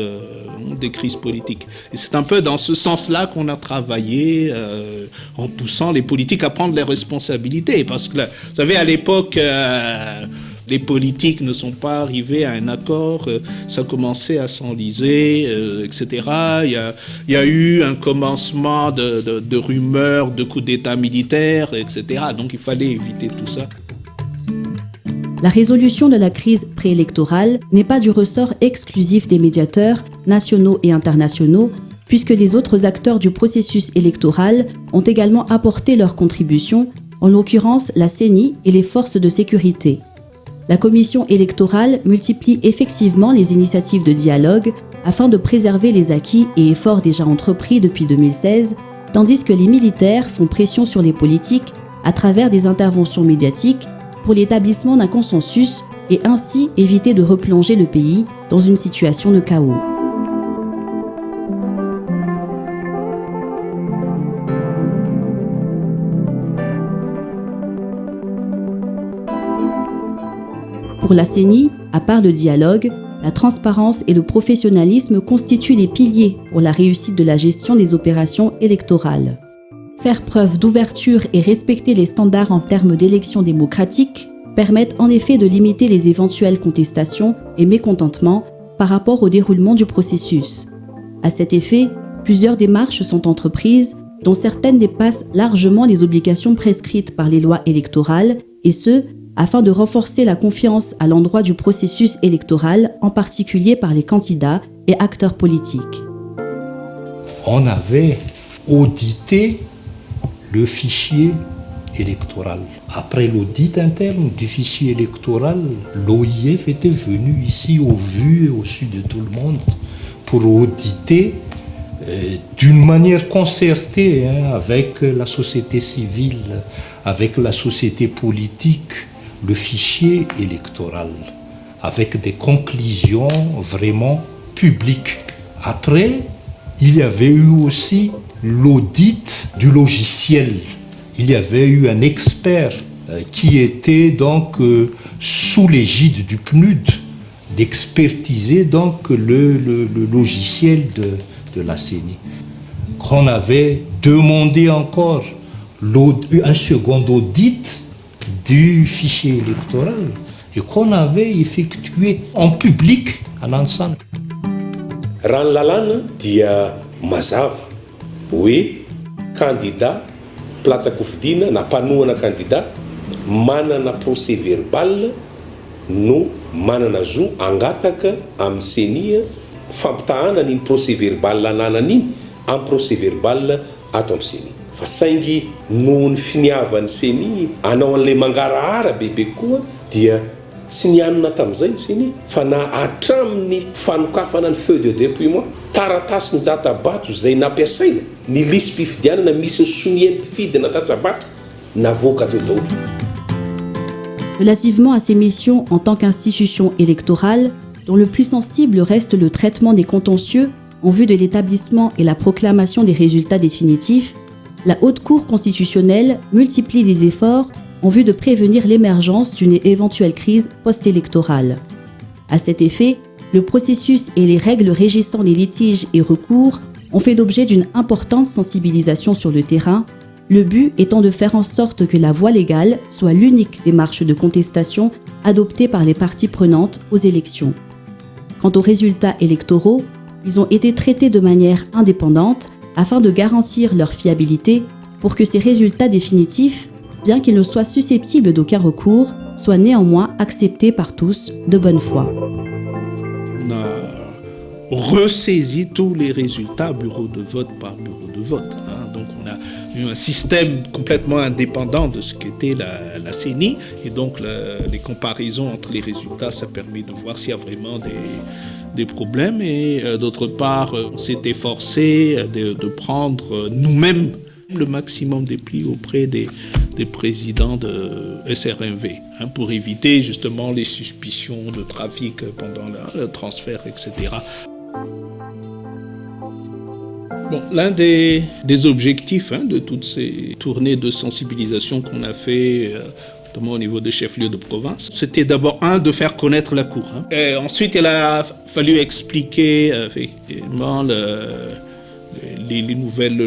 politiques. Et c'est un peu dans ce sens-là qu'on a travaillé en poussant les politiques à prendre leurs responsabilités. Parce que, vous savez, à l'époque, les politiques ne sont pas arrivés à un accord, ça commençait à s'enliser, etc. Il y a eu un commencement de rumeurs, de coups d'État militaires, etc. Donc il fallait éviter tout ça. La résolution de la crise préélectorale n'est pas du ressort exclusif des médiateurs nationaux et internationaux, puisque les autres acteurs du processus électoral ont également apporté leur contribution, en l'occurrence la CENI et les forces de sécurité. La commission électorale multiplie effectivement les initiatives de dialogue afin de préserver les acquis et efforts déjà entrepris depuis 2016, tandis que les militaires font pression sur les politiques à travers des interventions médiatiques pour l'établissement d'un consensus et ainsi éviter de replonger le pays dans une situation de chaos. Pour la CENI, à part le dialogue, la transparence et le professionnalisme constituent les piliers pour la réussite de la gestion des opérations électorales. Faire preuve d'ouverture et respecter les standards en termes d'élections démocratiques permettent en effet de limiter les éventuelles contestations et mécontentements par rapport au déroulement du processus. À cet effet, plusieurs démarches sont entreprises, dont certaines dépassent largement les obligations prescrites par les lois électorales, et ce, afin de renforcer la confiance à l'endroit du processus électoral, en particulier par les candidats et acteurs politiques. On avait audité le fichier électoral. Après l'audit interne du fichier électoral, l'OIF était venu ici au vu et au su de tout le monde pour auditer d'une manière concertée avec la société civile, avec la société politique, le fichier électoral, avec des conclusions vraiment publiques. Après, il y avait eu aussi l'audit du logiciel. Il y avait eu un expert qui était donc sous l'égide du PNUD d'expertiser donc le logiciel de la CENI. Qu'on avait demandé encore un second audit du fichier électoral et qu'on avait effectué en public en ensemble. Raha ny lalàna dia mazava hoe candidat platsaka hofidiana na mpanohana candidat manana procès verbal no manana zo angataka amin'ny CENI fampitahana n'iny procès verbal ananan'iny amin'ny procès verbal ato amin'ny CENI. Fa saingy noho ny finiavan'ny CENI anao an'ilay mangarahara bebe koa dia tsy nianona tamin'izay ny CENI fa na hatramin'ny fanokafana ny feu de dépouillement taratasy ny jatabato izay nampiasaina ny lisy-pifidianana misy ny sonien'ny mpifidina tatsabato navoaka teo daholo. Relativement à ces missions en tant qu'institution électorale, dont le plus sensible reste le traitement des contentieux en vue de l'établissement et la proclamation des résultats définitifs, la Haute Cour constitutionnelle multiplie des efforts en vue de prévenir l'émergence d'une éventuelle crise post-électorale. À cet effet, le processus et les règles régissant les litiges et recours ont fait l'objet d'une importante sensibilisation sur le terrain, le but étant de faire en sorte que la voie légale soit l'unique démarche de contestation adoptée par les parties prenantes aux élections. Quant aux résultats électoraux, ils ont été traités de manière indépendante afin de garantir leur fiabilité pour que ces résultats définitifs, bien qu'ils ne soient susceptibles d'aucun recours, soient néanmoins acceptés par tous de bonne foi. On a ressaisi tous les résultats bureau de vote par bureau de vote. Donc on a eu un système complètement indépendant de ce qu'était la CENI, et donc les comparaisons entre les résultats, ça permet de voir s'il y a vraiment des problèmes, et d'autre part, on s'est efforcé de prendre nous-mêmes le maximum des plis auprès des présidents de SRMV, pour éviter justement les suspicions de trafic pendant le transfert, etc. Bon, l'un des objectifs de toutes ces tournées de sensibilisation qu'on a fait, notamment au niveau des chefs-lieux de province, c'était d'abord de faire connaître la Cour. Et ensuite, il a fallu expliquer effectivement les nouvelles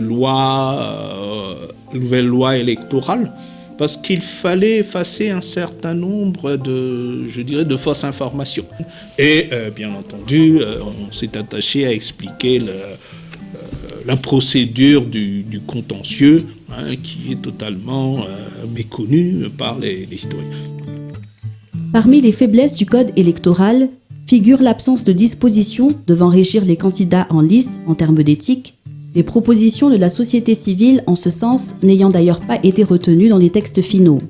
lois électorales, parce qu'il fallait effacer un certain nombre de fausses informations. Et bien entendu, on s'est attaché à expliquer la procédure du contentieux, qui est totalement méconnue par les citoyens. Parmi les faiblesses du code électoral figure l'absence de dispositions devant régir les candidats en lice en termes d'éthique, les propositions de la société civile en ce sens n'ayant d'ailleurs pas été retenues dans les textes finaux.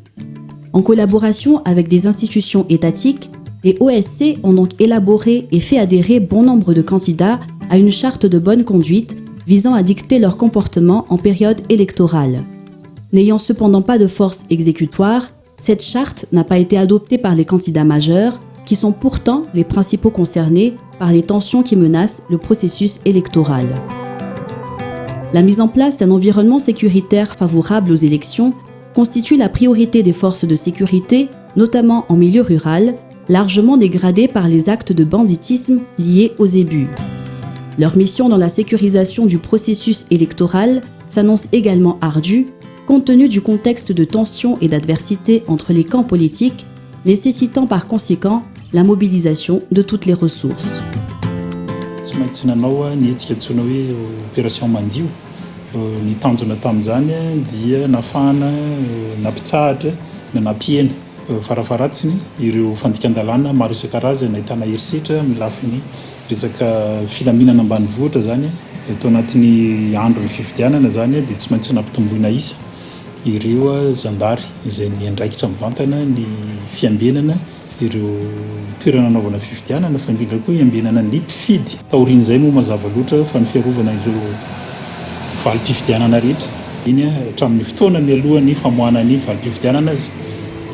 En collaboration avec des institutions étatiques, les OSC ont donc élaboré et fait adhérer bon nombre de candidats à une charte de bonne conduite visant à dicter leur comportement en période électorale. N'ayant cependant pas de force exécutoire, cette charte n'a pas été adoptée par les candidats majeurs, qui sont pourtant les principaux concernés par les tensions qui menacent le processus électoral. La mise en place d'un environnement sécuritaire favorable aux élections constitue la priorité des forces de sécurité, notamment en milieu rural, largement dégradées par les actes de banditisme liés aux ébus. Leur mission dans la sécurisation du processus électoral s'annonce également ardue, compte tenu du contexte de tension et d'adversité entre les camps politiques, nécessitant par conséquent la mobilisation de toutes les ressources. Tsy maintsy nanao ny etsika antsoina hoe opération mandio. Ny tanjona tamin'izany dia nafahana nampitsahatra na nampiena farafaratsiny ireo fandikan-dalàna maro isan-karazany ahitana herisetra amin'ny lafiny resaka filaminana ambanivohitra zany eto anatin'ny andron'ny fifidianana zany dia tsy maintsy nampitomboina isa ireo zandary izay niandraikitra mivantana ny fiambenana ireo toerana anaovana fifidianana fa indrindra koa iambenana ny mpifidy. Taorian'izay moa mazava loatra fa ny fiarovana ireo valim-pifidianana rehetra. Iny hatramin'ny fotoana mialohan'ny famoahana ny valim-pifidianana azy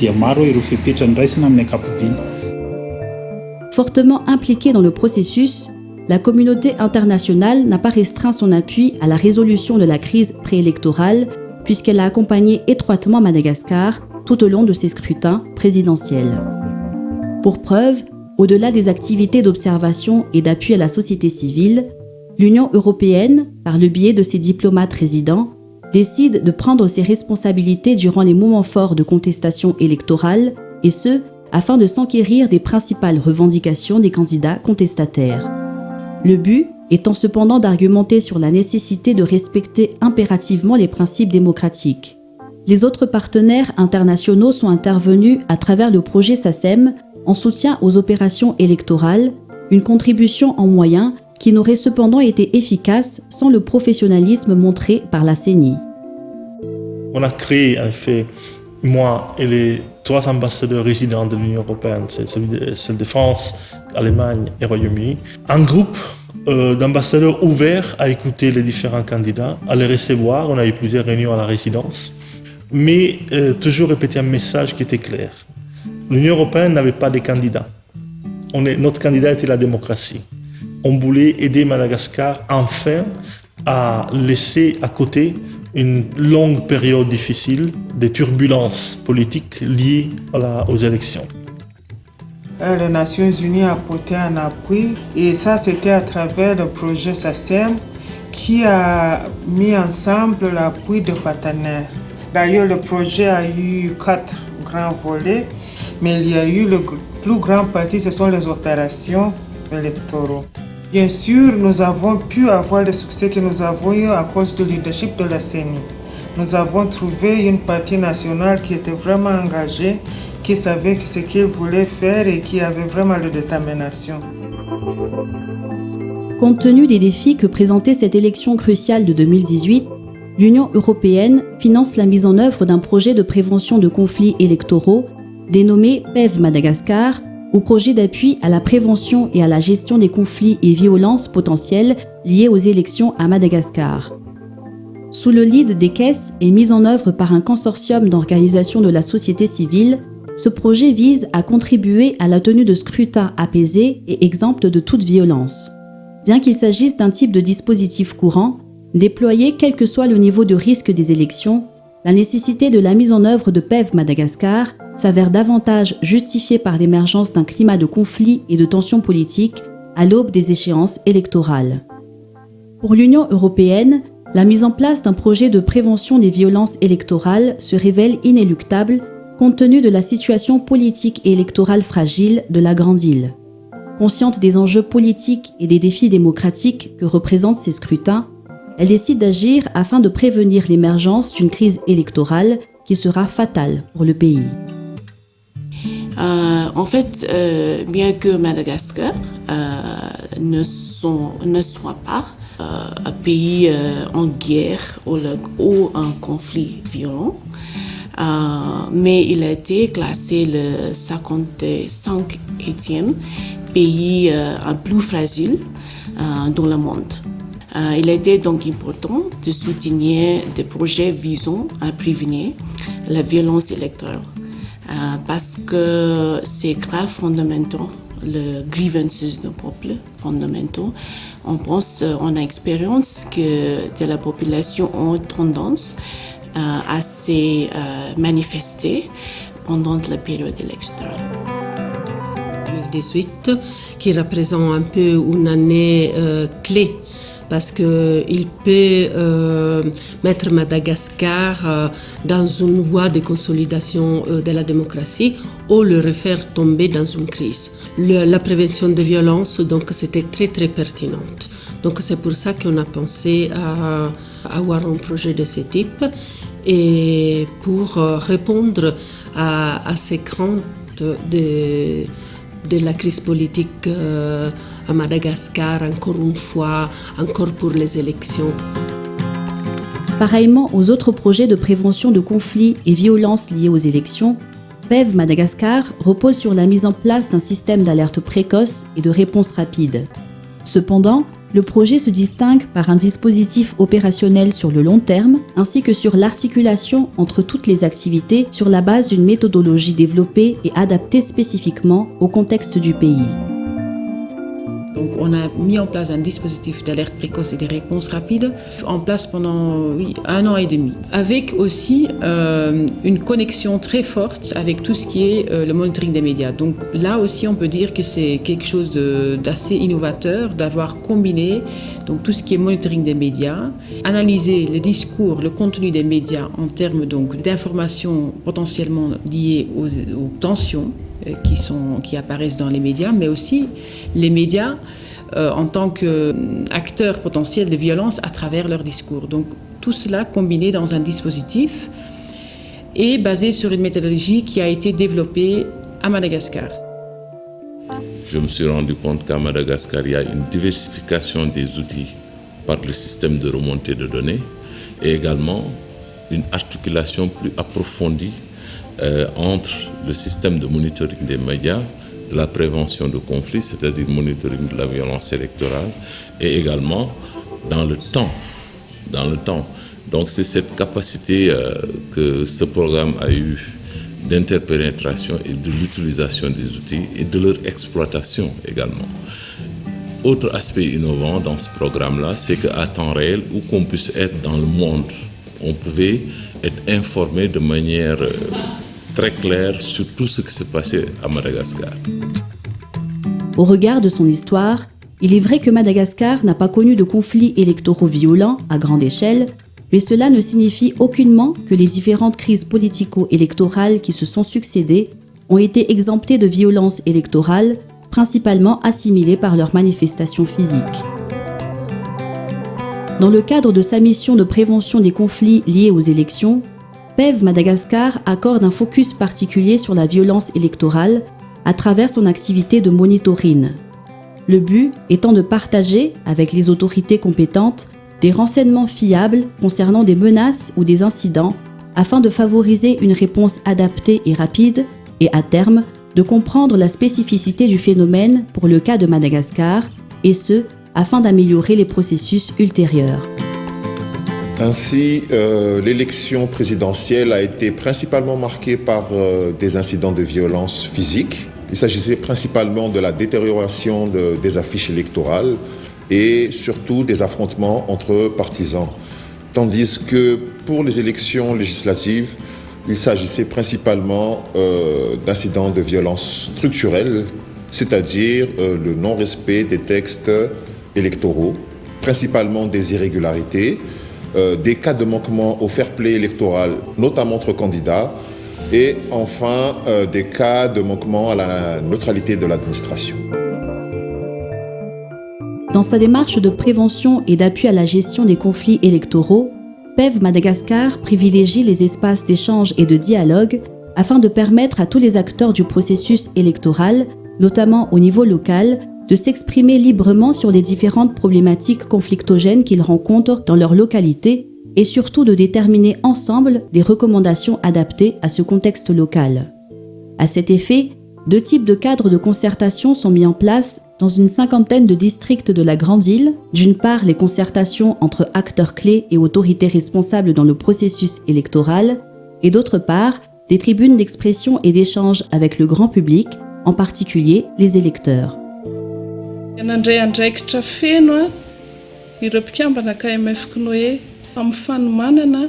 dia maro ireo fepetra niraisina amin'ny ankapobeny. Fortement impliquée dans le processus, la communauté internationale n'a pas restreint son appui à la résolution de la crise préélectorale puisqu'elle a accompagné étroitement Madagascar tout au long de ses scrutins présidentiels. Pour preuve, au-delà des activités d'observation et d'appui à la société civile, l'Union européenne, par le biais de ses diplomates résidents, décide de prendre ses responsabilités durant les moments forts de contestation électorale, et ce, afin de s'enquérir des principales revendications des candidats contestataires. Le but étant cependant d'argumenter sur la nécessité de respecter impérativement les principes démocratiques. Les autres partenaires internationaux sont intervenus à travers le projet SACEM en soutien aux opérations électorales, une contribution en moyens qui n'aurait cependant été efficace sans le professionnalisme montré par la CENI. On a créé en fait, moi et les 3 ambassadeurs résidents de l'Union européenne, c'est celle de France, Allemagne et Royaume-Uni, un groupe d'ambassadeurs ouverts à écouter les différents candidats, à les recevoir. On a eu plusieurs réunions à la résidence, mais toujours répéter un message qui était clair. L'Union européenne n'avait pas de candidat. Notre candidat était la démocratie. On voulait aider Madagascar enfin à laisser à côté une longue période difficile de turbulences politiques liées aux élections. Les Nations Unies ont apporté un appui et ça c'était à travers le projet SACEM qui a mis ensemble l'appui de partenaires. D'ailleurs le projet a eu 4 grands volets, mais il y a eu le plus grand parti, ce sont les opérations électorales. Bien sûr, nous avons pu avoir le succès que nous avons eu à cause du leadership de la CENI. Nous avons trouvé une partie nationale qui était vraiment engagée, qui savait ce qu'il voulait faire et qui avait vraiment la détermination. Compte tenu des défis que présentait cette élection cruciale de 2018, l'Union européenne finance la mise en œuvre d'un projet de prévention de conflits électoraux dénommé PEV Madagascar, ou projet d'appui à la prévention et à la gestion des conflits et violences potentielles liées aux élections à Madagascar. Sous le lead des caisses et mis en œuvre par un consortium d'organisations de la société civile, ce projet vise à contribuer à la tenue de scrutins apaisés et exempts de toute violence. Bien qu'il s'agisse d'un type de dispositif courant, Déployée quel que soit le niveau de risque des élections, la nécessité de la mise en œuvre de PEV Madagascar s'avère davantage justifiée par l'émergence d'un climat de conflit et de tensions politiques à l'aube des échéances électorales. Pour l'Union européenne, la mise en place d'un projet de prévention des violences électorales se révèle inéluctable compte tenu de la situation politique et électorale fragile de la Grande Île. Consciente des enjeux politiques et des défis démocratiques que représentent ces scrutins, elle décide d'agir afin de prévenir l'émergence d'une crise électorale qui sera fatale pour le pays. En fait, bien que Madagascar ne soit pas un pays en guerre ou un conflit violent, mais il a été classé le 55e pays un plus fragile dans le monde. Il a été donc important de soutenir des projets visant à prévenir la violence électorale parce que c'est grave fondamental, le grievances du peuple fondamentaux. On a expérience que la population a tendance à se manifester pendant la période électorale. 2018, qui représente un peu une année clé parce qu'il peut mettre Madagascar dans une voie de consolidation de la démocratie ou le refaire tomber dans une crise. La prévention des violences, donc, c'était très très pertinente. Donc c'est pour ça qu'on a pensé à avoir un projet de ce type et pour répondre à ces craintes de la crise politique à Madagascar, encore une fois, encore pour les élections. Pareillement aux autres projets de prévention de conflits et violences liés aux élections, PEV Madagascar repose sur la mise en place d'un système d'alerte précoce et de réponse rapide. Cependant, le projet se distingue par un dispositif opérationnel sur le long terme, ainsi que sur l'articulation entre toutes les activités sur la base d'une méthodologie développée et adaptée spécifiquement au contexte du pays. Donc on a mis en place un dispositif d'alerte précoce et de réponse rapide en place pendant 1 an et demi, avec aussi une connexion très forte avec tout ce qui est le monitoring des médias. Donc là aussi on peut dire que c'est quelque chose d'assez innovateur d'avoir combiné donc, tout ce qui est monitoring des médias, analyser le discours, le contenu des médias en termes donc, d'informations potentiellement liées aux tensions qui apparaissent dans les médias, mais aussi les médias en tant qu'acteurs potentiels de violence à travers leur discours. Donc tout cela combiné dans un dispositif et basé sur une méthodologie qui a été développée à Madagascar. Je me suis rendu compte qu'à Madagascar, il y a une diversification des outils par le système de remontée de données et également une articulation plus approfondie entre le système de monitoring des médias, de la prévention de conflits, c'est-à-dire monitoring de la violence électorale, et également dans le temps. Donc c'est cette capacité que ce programme a eu d'interpénétration et de l'utilisation des outils et de leur exploitation également. Autre aspect innovant dans ce programme-là, c'est qu'à temps réel, où qu'on puisse être dans le monde, on pouvait être informé de manière très claire sur tout ce qui s'est passé à Madagascar. Au regard de son histoire, il est vrai que Madagascar n'a pas connu de conflits électoraux violents à grande échelle, mais cela ne signifie aucunement que les différentes crises politico-électorales qui se sont succédées ont été exemptées de violences électorales, principalement assimilées par leurs manifestations physiques. Dans le cadre de sa mission de prévention des conflits liés aux élections, PEV Madagascar accorde un focus particulier sur la violence électorale à travers son activité de monitoring. Le but étant de partager avec les autorités compétentes des renseignements fiables concernant des menaces ou des incidents afin de favoriser une réponse adaptée et rapide et à terme de comprendre la spécificité du phénomène pour le cas de Madagascar et ce afin d'améliorer les processus ultérieurs. Ainsi, l'élection présidentielle a été principalement marquée par des incidents de violence physique. Il s'agissait principalement de la détérioration des affiches électorales, et surtout des affrontements entre partisans. Tandis que pour les élections législatives, il s'agissait principalement d'incidents de violence structurelle, c'est-à-dire le non-respect des textes électoraux, principalement des irrégularités, des cas de manquement au fair play électoral, notamment entre candidats, et enfin des cas de manquement à la neutralité de l'administration. Dans sa démarche de prévention et d'appui à la gestion des conflits électoraux, PEV Madagascar privilégie les espaces d'échange et de dialogue afin de permettre à tous les acteurs du processus électoral, notamment au niveau local, de s'exprimer librement sur les différentes problématiques conflictogènes qu'ils rencontrent dans leur localité et surtout de déterminer ensemble des recommandations adaptées à ce contexte local. À cet effet, 2 types de cadres de concertation sont mis en place dans une 50aine de districts de la Grande Île. D'une part, les concertations entre acteurs clés et autorités responsables dans le processus électoral, et d'autre part, des tribunes d'expression et d'échange avec le grand public, en particulier les électeurs. Nandray andraikitra feno ireo mpikambana KMF Knoé amin'ny fanomanana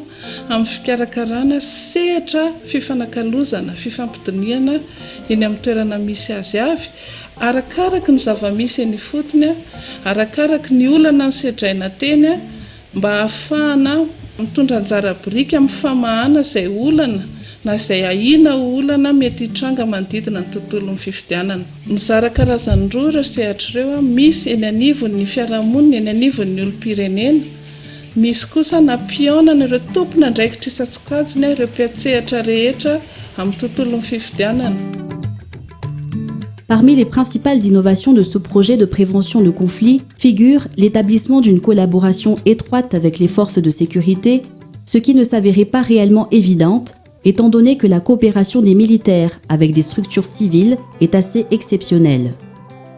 amin'ny fikarakarana sehatra fifanakalozana fifampidiniana eny amin'ny toerana misy azy avy arakaraky ny zava-misy eny fotony arakaraky ny olana ny sedraina teny mba ahafahana mitondra anjara biriky amin'ny famahana izay olana na izay ahina olana mety hitranga manodidina ny tontolon'ny fifidianana. Mizara karazany roa ireo sehatra ireo, misy eny anivon'ny fiarahamonina, eny anivon'ny olom-pirenena, misy kosa nampionana ireo tompona andraikitra isan-tsokajiny ireo mpiatsehatra rehetra amin'ny tontolon'ny fifidianana. Parmi les principales innovations de ce projet de prévention de conflits figure l'établissement d'une collaboration étroite avec les forces de sécurité, ce qui ne s'avérait pas réellement évidente, étant donné que la coopération des militaires avec des structures civiles est assez exceptionnelle.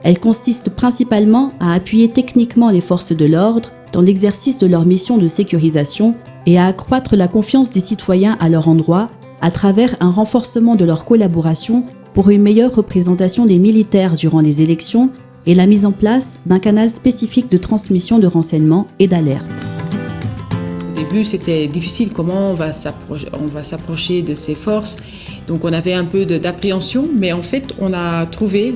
Elle consiste principalement à appuyer techniquement les forces de l'ordre dans l'exercice de leur mission de sécurisation et à accroître la confiance des citoyens à leur endroit à travers un renforcement de leur collaboration pour une meilleure représentation des militaires durant les élections et la mise en place d'un canal spécifique de transmission de renseignements et d'alerte. Au début, c'était difficile comment on va s'approcher de ces forces. Donc on avait un peu d'appréhension, mais en fait, on a trouvé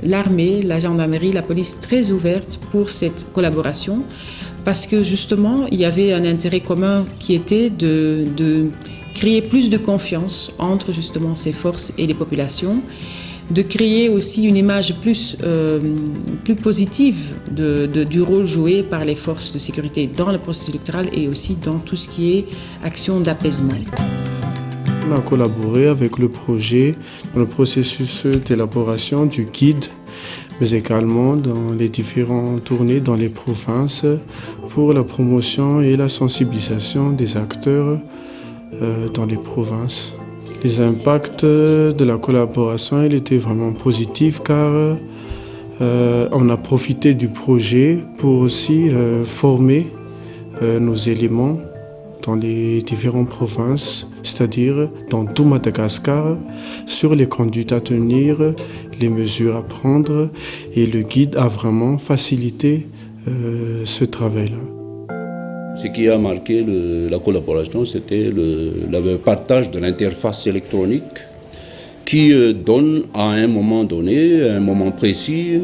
l'armée, la gendarmerie, la police très ouvertes pour cette collaboration parce que justement, il y avait un intérêt commun qui était de créer plus de confiance entre justement ces forces et les populations, de créer aussi une image plus positive du rôle joué par les forces de sécurité dans le processus électoral et aussi dans tout ce qui est action d'apaisement. On a collaboré avec le projet dans le processus d'élaboration du guide, mais également dans les différentes tournées dans les provinces pour la promotion et la sensibilisation des acteurs dans les provinces. Les impacts de la collaboration étaient vraiment positifs car on a profité du projet pour aussi former nos éléments dans les différentes provinces, c'est-à-dire dans tout Madagascar, sur les conduites à tenir, les mesures à prendre, et le guide a vraiment facilité ce travail-là. Ce qui a marqué la collaboration, c'était le partage de l'interface électronique qui donne à un moment donné, à un moment précis,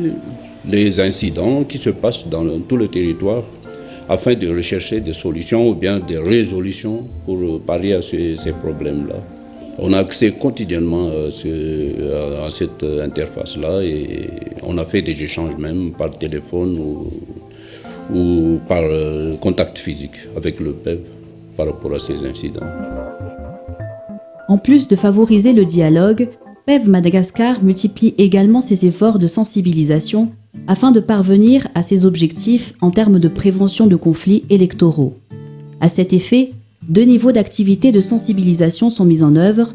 les incidents qui se passent dans tout le territoire afin de rechercher des solutions ou bien des résolutions pour pallier à ces problèmes-là. On a accès quotidiennement à cette interface-là et on a fait des échanges même par téléphone ou par contact physique avec le PEV par rapport à ces incidents. En plus de favoriser le dialogue, PEV Madagascar multiplie également ses efforts de sensibilisation afin de parvenir à ses objectifs en termes de prévention de conflits électoraux. À cet effet, 2 niveaux d'activité de sensibilisation sont mis en œuvre,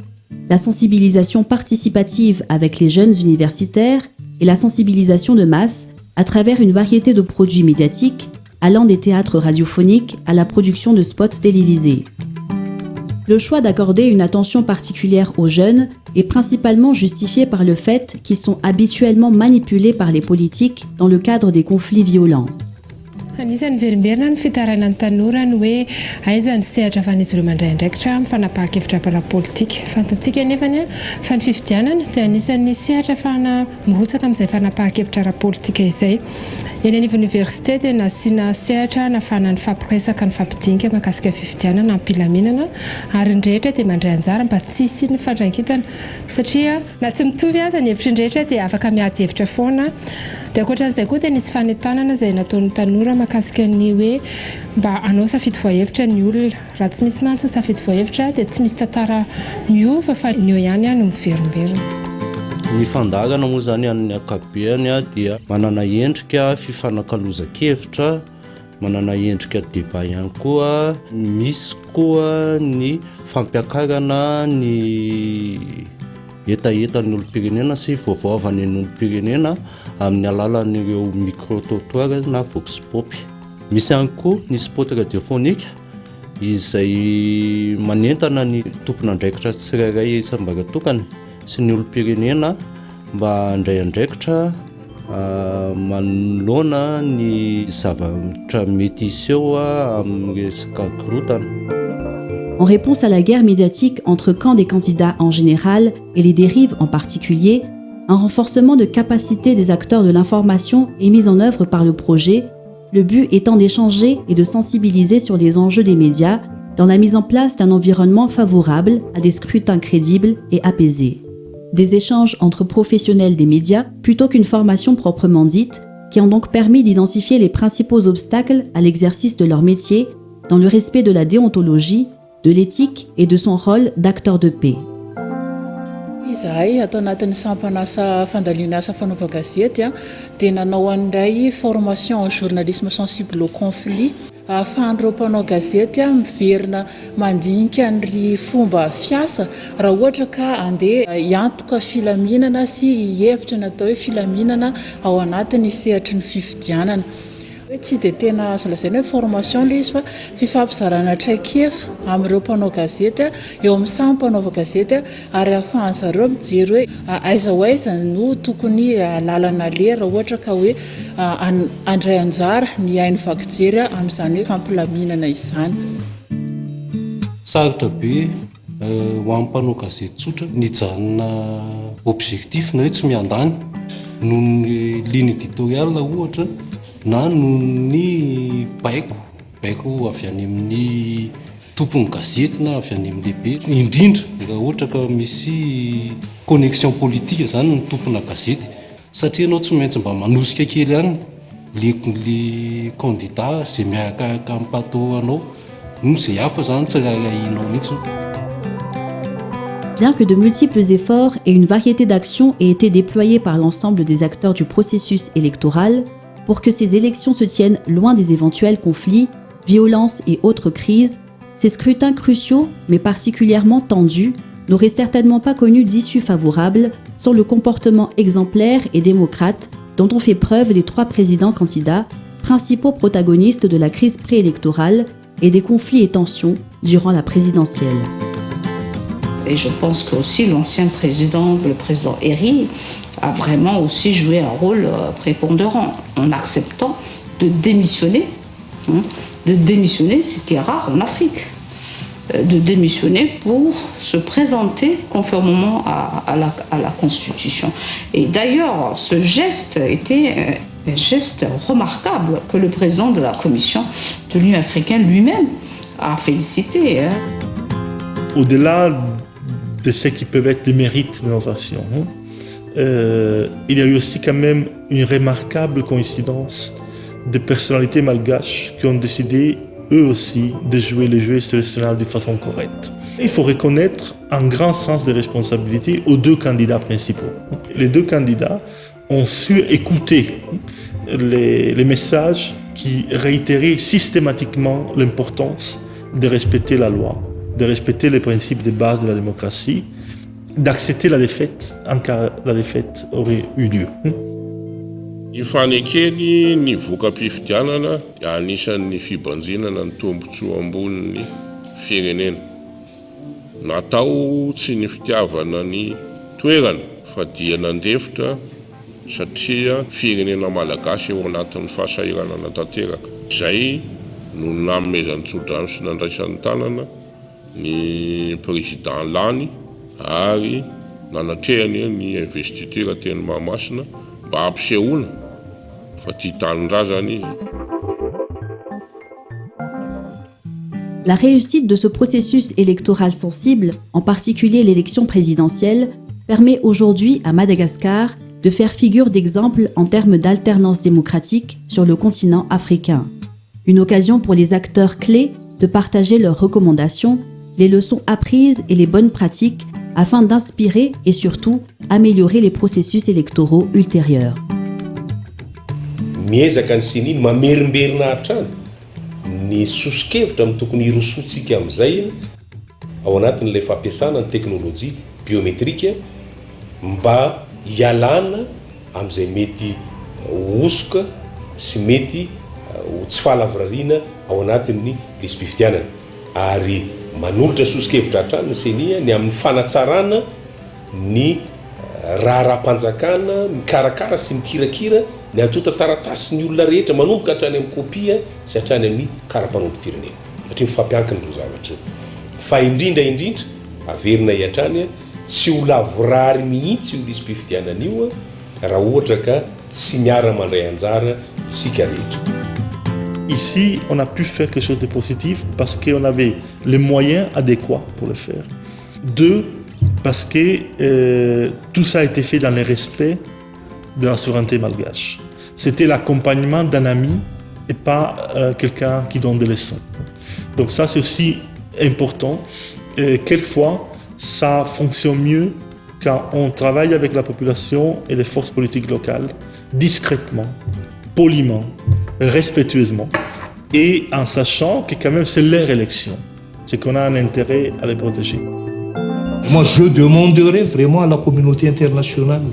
la sensibilisation participative avec les jeunes universitaires et la sensibilisation de masse à travers une variété de produits médiatiques, allant des théâtres radiophoniques à la production de spots télévisés. Le choix d'accorder une attention particulière aux jeunes est principalement justifiée par le fait qu'ils sont habituellement manipulés par les politiques dans le cadre des conflits violents. Anisan'ny verimberina ny fitarana ny tanora ny hoe aiza ny sehatra fan'izy ireo mandray andraikitra mifanapahakevitra ara-politika. Fantatsika nefany fa ny fifidianana dia anisan'ny sehatra fana mirotsaka amin'izay fanapahakevitra ara-politika izay. Eny anivon'ny université dia nasiana sehatra nafana ny fampiresaka ny fampidinika mahakasika fifidianana ampilaminana ary ny rehetra dia mandray anjara mba tsy hisy ny fandraikitana satria na tsy mitovy aza ny hevitra ny rehetra dia afaka miady hevitra foana. Dia ankoatran'izay koa dia nisy fanentanana izay nataon'ny tanora mahakasika ny hoe mba anao safidy voahevitra ny olona. Raha tsy misy mantsy safidy voahevitra dia tsy misy tantara miova fa ny eo ihany no miverimberina. Ny fandarana moa zany amin'ny akabeany dia manana endrika fifanakaloza-kevitra, manana endrika débat ihany koa, misy koa ny fampiakarana ny etaetan'ny olom-pirenena sy voavaovany ny olom-pirenena amin'ny alalan'ireo micro-trottoir na vox pop. Misy ihany koa ny spot radiophonique izay manentana ny tompon'andraikitra tsirairay isam-baratokany sy ny olom-pirenena mba handray andraikitra manoloana ny zavatra mety iseho amin'ny resaka korotana. En réponse à la guerre médiatique entre camps des candidats en général et les dérives en particulier, un renforcement de capacité des acteurs de l'information est mis en œuvre par le projet, le but étant d'échanger et de sensibiliser sur les enjeux des médias dans la mise en place d'un environnement favorable à des scrutins crédibles et apaisés. Des échanges entre professionnels des médias plutôt qu'une formation proprement dite, qui ont donc permis d'identifier les principaux obstacles à l'exercice de leur métier dans le respect de la déontologie, de l'éthique et de son rôle d'acteur de paix. Izahay atao anatin'ny sampanasa fandaliana asa fanaova gazety dia nanao an'indray formation en journalisme sensible au conflit ahafahan'ireo mpanao gazety miverina mandinika ny fomba fiasa raha ohatra ka andeha hiantoka filaminana sy hihevitra natao hoe filaminana ao anatin'ny sehatry ny fifidianana. Tsy dia tena azo lazaina hoe formation ilay izy fa fifampizarana traikefa amin'ireo mpanao gazety eo amin'ny samy mpanaova gazety ary ahafahany zareo mijery hoe aiza ho aiza no tokony lalana lera ohatra ka hoe andray anjara ny hainy vakijery amin'izany hoe fampilaminana izany. Sarotra be ho amin'ny mpanao gazety tsotra nijanona objectif na hoe tsy miandany noho ny ligne éditoriale ohatra na noho ny baiko avy any amin'ny tompony gazety na avy any amin'ny lehibe indrindra raha ohatra ka misy connexion politique zany ny tompona gazety satria anao tsy maintsy mba manosika kely ihany le candidat zay miaraka mipato anao no zay hafa zany tsy raha inao mihitsy. Bien que de multiples efforts et une variété d'actions aient été déployés par l'ensemble des acteurs du processus électoral, pour que ces élections se tiennent loin des éventuels conflits, violences et autres crises, ces scrutins cruciaux, mais particulièrement tendus, n'auraient certainement pas connu d'issue favorable sans le comportement exemplaire et démocrate dont ont fait preuve les 3 présidents candidats, principaux protagonistes de la crise préélectorale et des conflits et tensions durant la présidentielle. Et je pense que aussi l'ancien président, le président Herry, a vraiment aussi joué un rôle prépondérant en acceptant de démissionner, ce qui est rare en Afrique, de démissionner pour se présenter conformément à la Constitution. Et d'ailleurs, ce geste était un geste remarquable que le président de la Commission de l'Union africaine lui-même a félicité. Au-delà de ce qui peuvent être les mérites de nos actions, il y a eu aussi quand même une remarquable coïncidence de personnalités malgaches qui ont décidé eux aussi de jouer le jeu institutionnel de façon correcte. Il faut reconnaître un grand sens de responsabilité aux 2 candidats principaux. Les 2 candidats ont su écouter les messages qui réitéraient systématiquement l'importance de respecter la loi, de respecter les principes de base de la démocratie, d'accepter la défaite en cas la défaite aurait eu lieu. Ifanekely ny voka-pifidianana anisan'ny fibanjinana ny tombotsoa ambonin'ny firenena. natao tsy ny fitiavana ny toerana fa dia nandefitra satria firenena malagasy eo anatin'ny fahasahiranana tanteraka. Izay no namezan'ny tsodrano sy nandraisan'ny tanana ny président Lany ary nanatrehany ny investiture teny Mahamasina mba hampisehoana fa tia tanin-drazana izy. La réussite de ce processus électoral sensible, en particulier l'élection présidentielle, permet aujourd'hui à Madagascar de faire figure d'exemple en termes d'alternance démocratique sur le continent africain. Une occasion pour les acteurs clés de partager leurs recommandations, les leçons apprises et les bonnes pratiques afin d'inspirer et surtout améliorer les processus électoraux ultérieurs. Miezaka ny sininy mamerimberina hatrany ny sosikevitra amin'ny tokony hirosotsika amin'izay ao anatin'ilay fampiasana ny teknôlôjia biometrika mba hialana amin'izay mety osoka sy mety ho tsy fahalavrariana ao anatin'ny lisam-pifidianana ary manolotra sosikevitra hatrany ny senia ny amin'ny fanatsarana ny raharam-panjakana mikarakara sy mikirakira ny atota taratasy ny olona rehetra manomboka hatrany amin'ny kopia sy hatrany amin'ny karampanompo-pirenena satria mifampiankina ireo zavatra fa indrindra averina hiatrany tsy ho lavorary mihitsy io lisam-pifidianana io raha ohatra ka tsy miara-mandray anjara isika rehetra. Ici, on a pu faire quelque chose de positif parce qu'on avait les moyens adéquats pour le faire. 2, parce que tout ça a été fait dans le respect de la souveraineté malgache. C'était l'accompagnement d'un ami et pas quelqu'un qui donne des leçons. Donc ça, c'est aussi important. Quelquefois, ça fonctionne mieux quand on travaille avec la population et les forces politiques locales, discrètement, poliment, respectueusement, et en sachant que quand même c'est leur élection. C'est qu'on a un intérêt à les protéger. Moi, je demanderais vraiment à la communauté internationale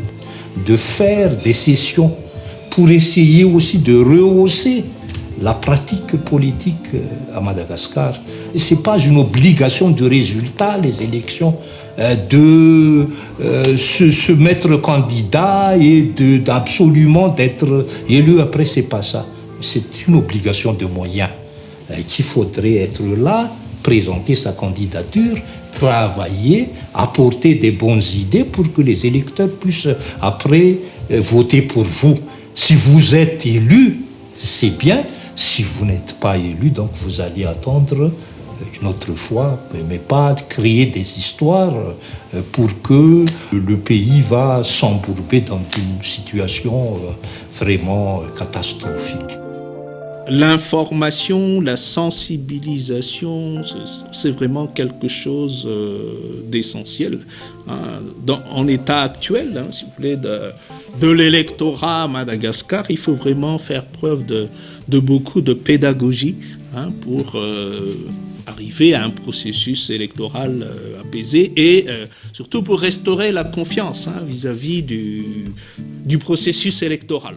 de faire des sessions pour essayer aussi de rehausser la pratique politique à Madagascar. Ce n'est pas une obligation de résultat, les élections, de se mettre candidat et d'absolument d'être élu. Après, ce n'est pas ça. C'est une obligation de moyens qu'il faudrait être là, présenter sa candidature, travailler, apporter des bonnes idées pour que les électeurs puissent après voter pour vous. Si vous êtes élu, c'est bien. Si vous n'êtes pas élu, donc vous allez attendre une autre fois, mais pas créer des histoires pour que le pays va s'embourber dans une situation vraiment catastrophique. L'information, la sensibilisation, c'est vraiment quelque chose d'essentiel. En l'état actuel, s'il vous plaît, de l'électorat à Madagascar, il faut vraiment faire preuve de beaucoup de pédagogie pour arriver à un processus électoral apaisé et surtout pour restaurer la confiance vis-à-vis du processus électoral.